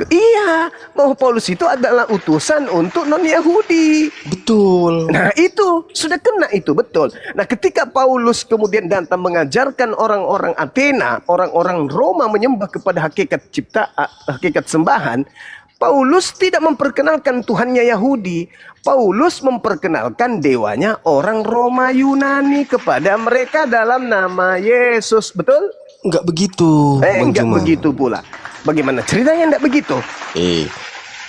S1: Iya, bahwa Paulus itu adalah utusan untuk non-Yahudi.
S12: Betul.
S1: Nah itu, sudah kena itu, betul. Nah ketika Paulus kemudian datang mengajarkan orang-orang Athena, orang-orang Roma menyembah kepada hakikat hakikat sembahan, Paulus tidak memperkenalkan Tuhannya Yahudi. Paulus memperkenalkan dewanya orang Roma Yunani kepada mereka dalam nama Yesus, betul?
S12: Enggak begitu, Bang
S1: Enggak
S12: Juma.
S1: begitu pula. Bagaimana ceritanya enggak begitu?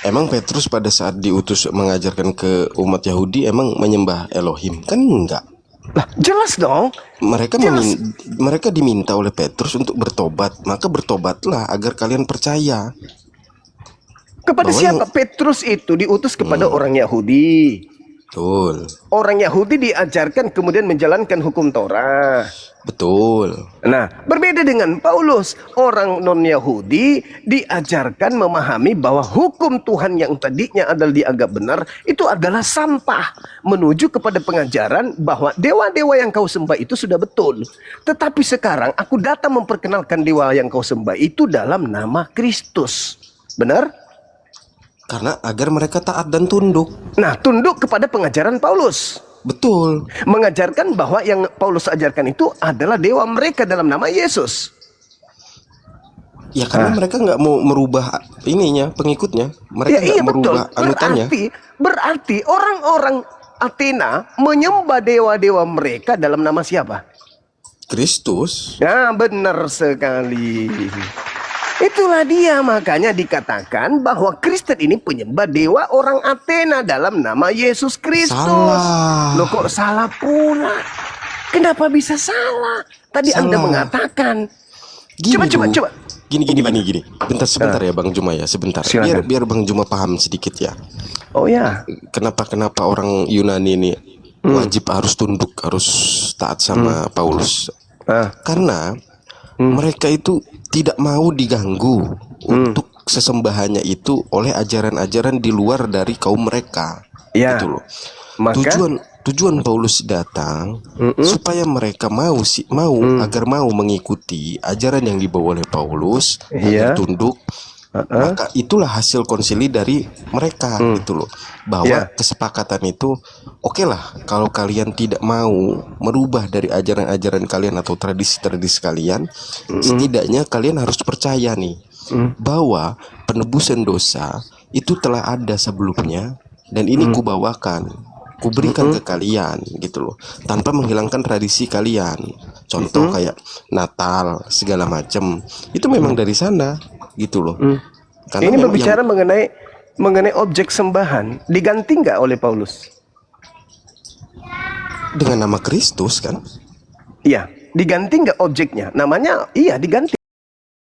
S12: Emang Petrus pada saat diutus mengajarkan ke umat Yahudi emang menyembah Elohim? Kan enggak.
S1: Lah, jelas dong.
S12: Mereka diminta oleh Petrus untuk bertobat, maka bertobatlah agar kalian percaya.
S1: Kepada
S12: Bahwa
S1: siapa? Petrus itu diutus kepada orang Yahudi.
S12: Betul.
S1: Orang Yahudi diajarkan kemudian menjalankan hukum Torah.
S12: Betul.
S1: Nah, berbeda dengan Paulus, orang non-Yahudi diajarkan memahami bahwa hukum Tuhan yang tadinya adalah dianggap benar, itu adalah sampah. Menuju kepada pengajaran bahwa dewa-dewa yang kau sembah itu sudah betul. Tetapi sekarang aku datang memperkenalkan dewa yang kau sembah itu dalam nama Kristus. Benar?
S12: Karena agar mereka taat dan tunduk.
S1: Nah, tunduk kepada pengajaran Paulus.
S12: Betul.
S1: Mengajarkan bahwa yang Paulus ajarkan itu adalah dewa mereka dalam nama Yesus.
S12: Ya karena mereka nggak mau merubah pengikutnya. Mereka nggak merubah anutannya.
S1: Berarti orang-orang Athena menyembah dewa-dewa mereka dalam nama siapa?
S12: Kristus.
S1: Nah, benar sekali. Itulah dia, makanya dikatakan bahwa Kristen ini penyembah dewa orang Athena dalam nama Yesus Kristus.
S12: Salah.
S1: Loh, kok salah pula? Kenapa bisa salah? Tadi Anda mengatakan. Coba.
S12: Gini. Sebentar ya Bang Juma ya, sebentar. Biar Bang Juma paham sedikit ya.
S1: Oh ya.
S12: Kenapa orang Yunani ini wajib harus tunduk, harus taat sama Paulus? Karena mereka itu tidak mau diganggu untuk sesembahannya itu oleh ajaran-ajaran di luar dari kaum mereka. Gitu loh. Tujuan Paulus datang supaya mereka mau agar mau mengikuti ajaran yang dibawa oleh Paulus, agar tunduk. Maka itulah hasil konsili dari mereka gitu loh. Bahwa kesepakatan itu oke lah kalau kalian tidak mau merubah dari ajaran-ajaran kalian atau tradisi-tradisi kalian, setidaknya kalian harus percaya nih bahwa penebusan dosa itu telah ada sebelumnya dan ini kubawakan, kuberikan ke kalian gitu loh, tanpa menghilangkan tradisi kalian. Contoh kayak Natal segala macam itu memang dari sana gitu loh. Karena
S1: ini berbicara mengenai objek sembahan, diganti nggak oleh Paulus?
S12: Dengan nama Kristus kan?
S1: Iya, diganti nggak objeknya? Namanya iya diganti.